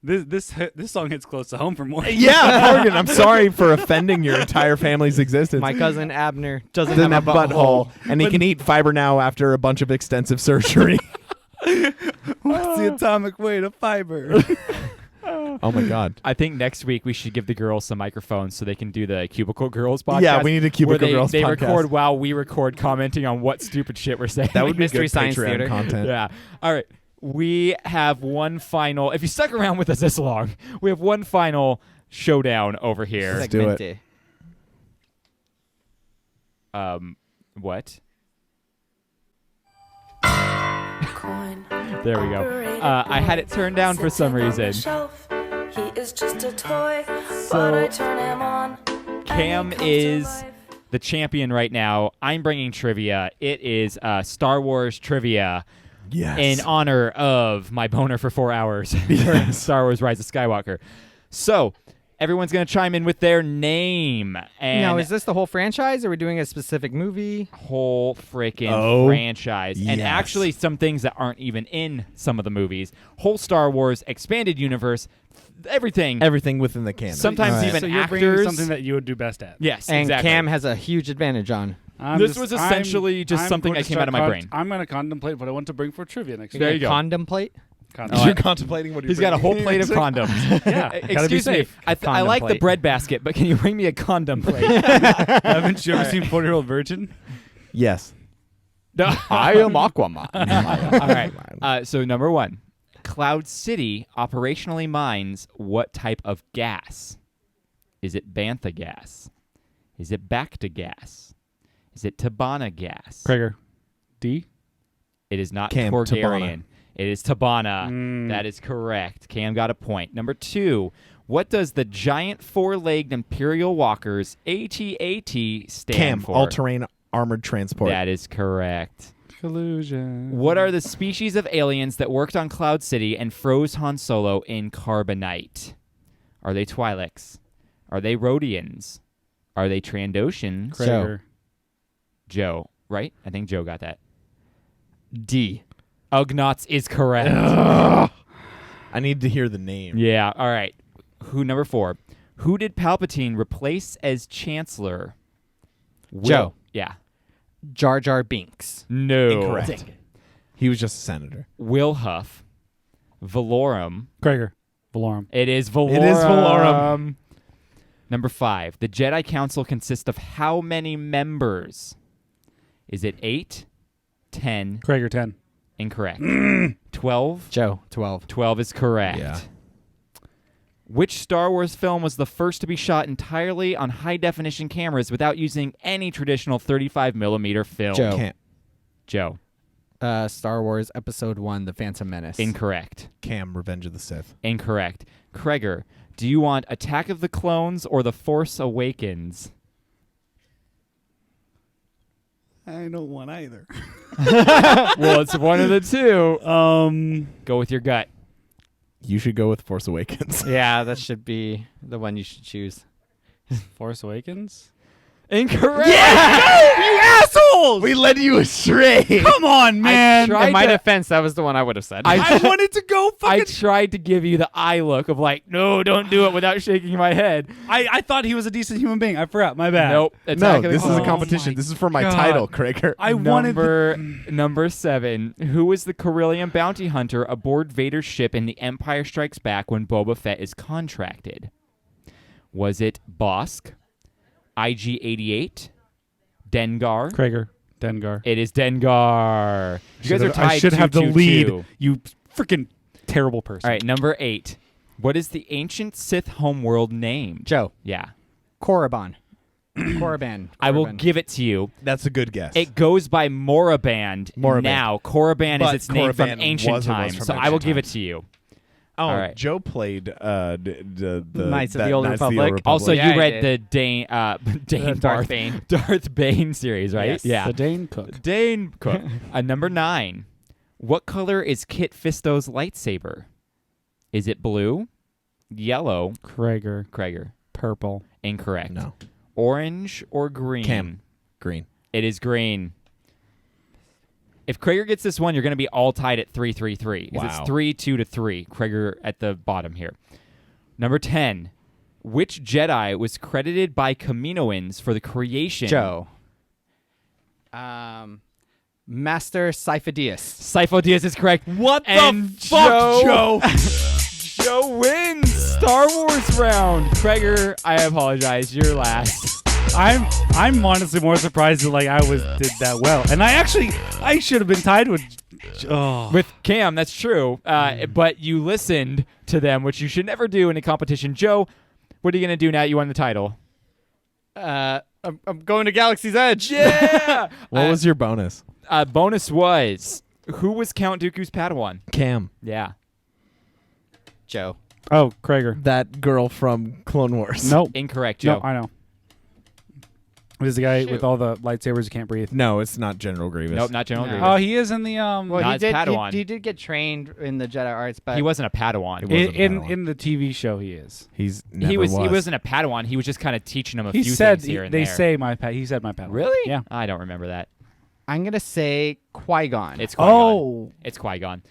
this song hits close to home for more. Yeah, Morgan, I'm sorry for offending your entire family's existence. My cousin Abner doesn't doesn't have a butthole. and he can eat fiber now after a bunch of extensive surgery. What's the atomic weight of fiber? Oh my God. I think next week we should give the girls some microphones so they can do the Cubicle Girls podcast. Yeah, we need a Cubicle where Girls they podcast. record while we record, commenting on what stupid shit we're saying. That would be Mystery good Science Patreon Theater. content. Yeah. All right. We have one final. If you stuck around with us this long, we have one final showdown over here. Let's do it. Segmente. What? Coin. There we go. I had it turned down for some reason. He is just a toy, So- but I turn him on. Cam is the champion right now. I'm bringing trivia. It is Star Wars trivia Yes. in honor of my boner for 4 hours during Star Wars Rise of Skywalker. So everyone's going to chime in with their name. And Now, is this the whole franchise, or are we doing a specific movie? whole freaking Oh, franchise. And yes. actually some things that aren't even in some of the movies. Whole Star Wars expanded universe, everything. Everything within the canon. Sometimes All right. even So you're bringing actors. something that you would do best at. Yes, And exactly. Cam has a huge advantage on. This was essentially just something going that to came out of start my brain. I'm going to contemplate what I want to bring for trivia next There week. you go. Contemplate? You're contemplating what He's got a whole plate of condoms. Yeah, gotta be Excuse me. safe. I like the Contemplate. bread basket, but can you bring me a condom plate? Haven't you ever seen 40-Year-Old Virgin? Yes. No. I am Aquaman. All right. So number one, Cloud City operationally mines what type of gas? Is it bantha gas? Is it Bacta gas? Is it Tabana gas? Krager. D? It is not Cam, Torgarian. Tabana. It is Tabana. That is correct. Cam got a point. Number two, what does the giant four-legged Imperial Walker's AT-AT stand Cam, for? all-terrain armored transport. That is correct. Collusion. What are the species of aliens that worked on Cloud City and froze Han Solo in carbonite? Are they Twi'leks? Are they Rhodians? Are they Trandoshans? Krager. Joe, right? I think Joe got that. D. Ugnaughts is correct. I need to hear the name. Yeah, all right. Number four. Who did Palpatine replace as Chancellor? Joe. Yeah. Jar Jar Binks. No. Incorrect. He was just a senator. Will Huff, Valorum. Krager. Valorum. It is Valorum. It is Valorum. Number 5. The Jedi Council consists of how many members? Is it 8, 10? Krager 10. Incorrect. 12? Joe, 12. 12 is correct. Yeah. Which Star Wars film was the first to be shot entirely on high-definition cameras without using any traditional 35mm film? Joe. Joe. Star Wars Episode 1, The Phantom Menace. Incorrect. Cam, Revenge of the Sith. Incorrect. Kreger, do you want Attack of the Clones or The Force Awakens? I don't want either. Well, it's one of the two. Go with your gut. You should go with Force Awakens. Yeah, that should be the one you should choose. Force Awakens? Incorrect. You assholes! We led you astray. Come on, man. tried In my to- defense, that was the one I would have said. I wanted to go I fucking... tried to give you the eye look of like, no, don't do it without shaking my head. I thought he was a decent human being. I forgot. My bad. Nope. No, Attack of the this is a Clones. competition. my This is for my God. title, Krager. I wanted... Number 7. Who is the Corellian bounty hunter aboard Vader's ship in The Empire Strikes Back when Boba Fett is contracted? Was it Bosk, IG-88, Dengar? Krager. Dengar. It is Dengar. You guys are tied. I should have the 2-2-2. lead. You freaking terrible person. All right, number 8. What is the ancient Sith homeworld name? Joe. Yeah. Korriban. Korriban. I will Korriban. give it to you. That's a good guess. It goes by Moraband. Moraband. Now. Korriban is But its name from Korriban ancient was times, from so I will ancient give it times. to you. Oh, All right. Joe played the Knights of that the Old Knights of Republic. Also, Yeah, you I read did. the Dane, Darth Darth Bane. Darth Bane series, right? Yes. Yeah. The Dane Cook. Dane Cook. Number 9. What color is Kit Fisto's lightsaber? Is it blue, yellow, Krager. Kreger? Purple. Incorrect. No. Orange or green? Cam. Green. It is green. If Krager gets this one, you're going to be all tied at 3-3-3. Wow. It's 3-2-3. Krager at the bottom here. Number 10. Which Jedi was credited by Kaminoans for the creation? Joe. Master Sifo-Dyas. Sifo-Dyas is correct. What And the fuck, Joe? Joe wins Star Wars round. Krager, I apologize. You're last. I'm honestly more surprised that like I did that well, and I should have been tied with. Oh. With Cam, that's true. But you listened to them, which you should never do in a competition. Joe, what are you going to do now that you won the title? I'm going to Galaxy's Edge. Yeah! What was your bonus? Bonus was, who was Count Dooku's Padawan? Cam. Yeah. Joe. Oh, Krager. That girl from Clone Wars. Nope. Incorrect, Joe. No, I know. It is the guy with all the lightsabers who can't breathe. No, it's not General Grievous. Nope, not General No. Grievous. Oh, he is in the Well, Not he his did. Padawan. He did get trained in the Jedi arts, but He wasn't a Padawan. It wasn't a Padawan. in the TV show. He is. He's never He wasn't a Padawan. He was just kind of teaching him a He few said things here and they there. say my he said my Padawan. Really? Yeah. I don't remember that. I'm gonna say Qui-Gon. It's Qui-Gon. Oh. It's Qui-Gon.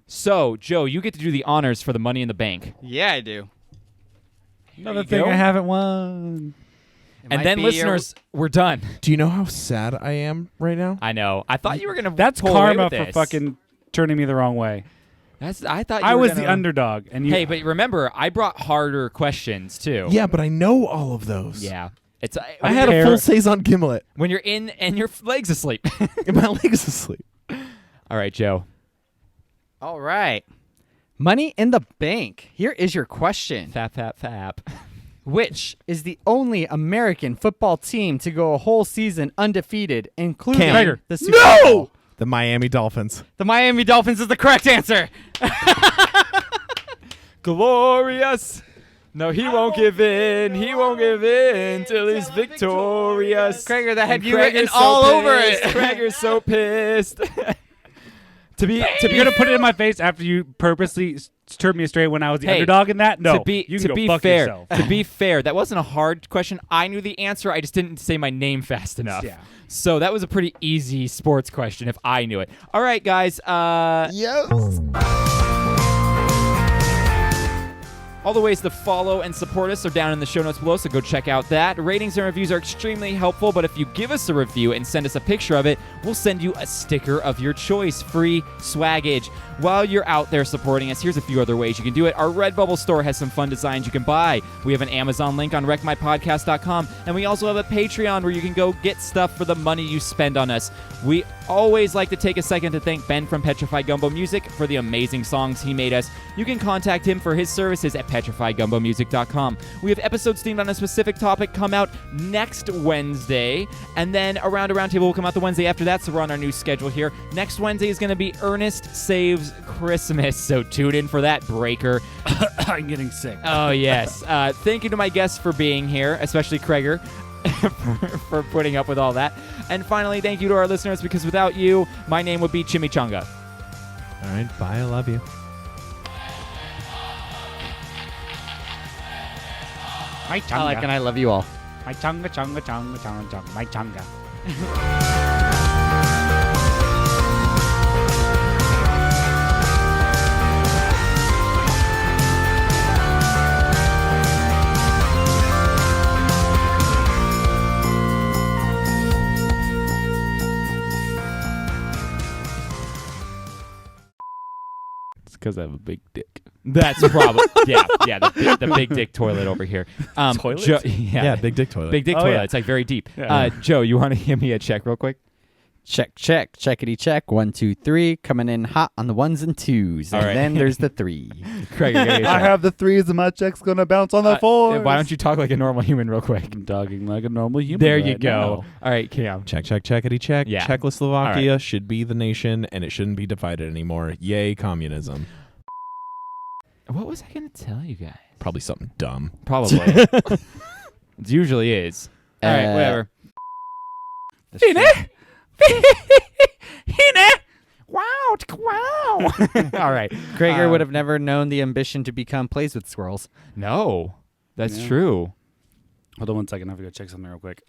So, Joe, you get to do the honors for the Money in the Bank. yeah, I do. Another you thing go. I haven't won. It And might then, be listeners, we're done. Do you know how sad I am right now? I know. I thought you were going to That's pull away karma with for this. fucking turning me the wrong way. I thought you I were was gonna... the underdog, and you. Hey, but remember, I brought harder questions, too. Yeah, but I know all of those. Yeah. It's I had a full Saison Gimlet. when you're in and your leg's asleep. And my leg's asleep. All right, Joe. All right. Money in the Bank. Here is your question. Fap. Which is the only American football team to go a whole season undefeated, including Cam. the Super Bowl? The Miami Dolphins. The Miami Dolphins is the correct answer. Glorious. No, he won't give in. He won't give in till he's victorious. Krager, that had And you written Krager's so all over it. pissed. Krager's so pissed. You're gonna put it in my face after you purposely turned me astray when I was the Hey, underdog in that. No, to be, you can go to be fuck fair, yourself. to be fair, that wasn't a hard question. I knew the answer. I just didn't say my name fast enough. Yeah. So that was a pretty easy sports question if I knew it. All right, guys. Yes. All the ways to follow and support us are down in the show notes below, so go check out that. Ratings and reviews are extremely helpful, but if you give us a review and send us a picture of it, we'll send you a sticker of your choice. Free swaggage. While you're out there supporting us, here's a few other ways you can do it. Our Redbubble store has some fun designs you can buy. We have an Amazon link on wreckmypodcast.com, and we also have a Patreon where you can go get stuff for the money you spend on us. We always like to take a second to thank Ben from Petrified Gumbo Music for the amazing songs he made us. You can contact him for his services at petrifiedgumbomusic.com. We have episodes themed on a specific topic come out next Wednesday, and then Around a Round Table will come out the Wednesday after that, so we're on our new schedule here. Next Wednesday is going to be Ernest Saves Christmas, so tune in for that, Breaker. I'm getting sick. Oh, yes. Thank you to my guests for being here, especially Krager, for putting up with all that. And finally, thank you to our listeners, because without you, my name would be Chimichanga. All right, bye. I love you. My I changa. like and I love you all. My changa, changa, changa, changa, changa. My changa. It's because I have a big dick. That's probably, yeah, the big dick toilet over here. Toilet? Joe, Yeah, big dick toilet. Big dick Oh, toilet. yeah. It's like very deep. Yeah. Joe, you want to give me a check real quick? Check, checkity check. 1, 2, 3. Coming in hot on the 1s and 2s. All And right. then there's the 3. Craig, you gotta get a check. have the 3s and my check's going to bounce on the 4s. Why don't you talk like a normal human real quick? I'm talking like a normal human. There you right go. now. All right, Cam. Check, checkity check. Yeah. Czechoslovakia should be the nation, and it shouldn't be divided anymore. Yay, communism. What was I going to tell you guys? Probably something dumb. Probably. It usually is. All right, whatever. Wow. All right. Krager would have never known the ambition to become Plays with Squirrels. No, that's Yeah. true. Hold on 1 second. I have to go check something real quick.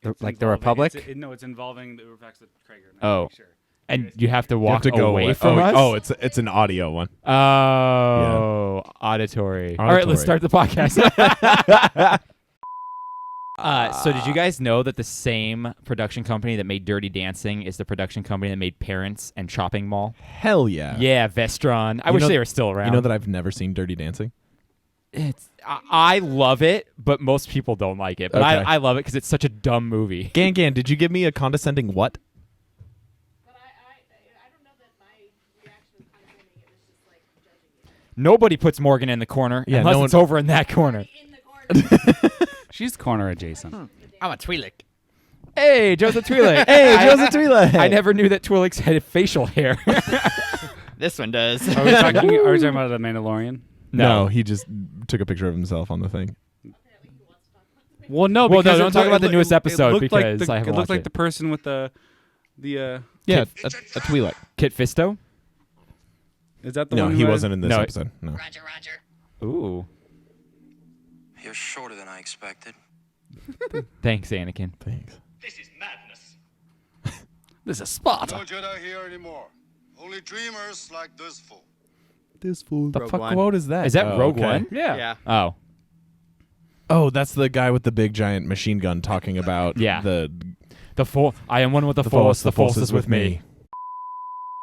It's Like the involving- Republic? No, it's involving the effects of Krager. Oh. Sure. And you have to You walk have to go away from us? Oh, it's an audio one. Oh, auditory. All right, let's start the podcast. So did you guys know that the same production company that made Dirty Dancing is the production company that made Parents and Chopping Mall? Hell yeah. Yeah, Vestron. I You wish know- they were still around. You know that I've never seen Dirty Dancing? I love it, but most people don't like it. But Okay. I love it because it's such a dumb movie. Gan, did you give me a condescending what? But I don't know that my reaction was kind of winning. It was just like judging you. Nobody puts Morgan in the corner Yeah, unless no it's one- over in that corner. In the corner. She's corner adjacent. I'm a Twi'lek. Hey, Joseph Twi'lek. Twi'lek. I never knew that Twi'leks had facial hair. This one does. Are we talking about the Mandalorian? No, he just took a picture of himself on the thing. Well, no. Well, no, because don't it talk loo- about the it newest loo- episode it looked because like I haven't it looked watched like it. the person with the. Yeah, a Twi'lek. Kit Fisto? Is that the No, one? he who wasn't in this No. episode. No. Roger. Ooh. You're shorter than I expected. Thanks, Anakin. Thanks. This is Sparta. No Jedi here anymore. Only dreamers like this fool. This fool. The Rogue fuck One. quote is that? Is that Oh, Rogue okay. One? Yeah. Oh. Oh, that's the guy with the big giant machine gun talking about Yeah. the I am one with the Force. The Force is with me.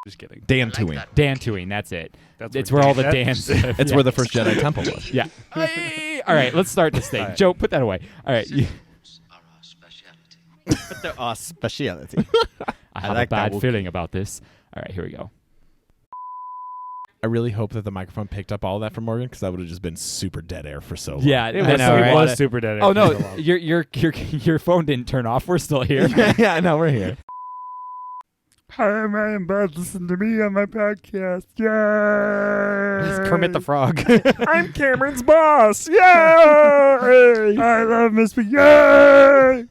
Just kidding. Dantooine. Dantooine, that's it. That's It's where all the Dan- dance live. It's Yeah. where the first Jedi temple was. Yeah. Hey! All right, let's start this thing. All right. Joe, put that away. All right. Are our specialty. But they're our speciality. I have like a that bad feeling about this. All right, here we go. I really hope that the microphone picked up all that from Morgan, because that would have just been super dead air for so long. Yeah, It I was, know, it right? was super dead. Oh air for no, so long. your phone didn't turn off. We're still here. yeah, no, we're here. Hi, Ryan Bud. Listen to me on my podcast. Yay! It's Kermit the Frog. I'm Cameron's boss. Yay! I love Miss Yay!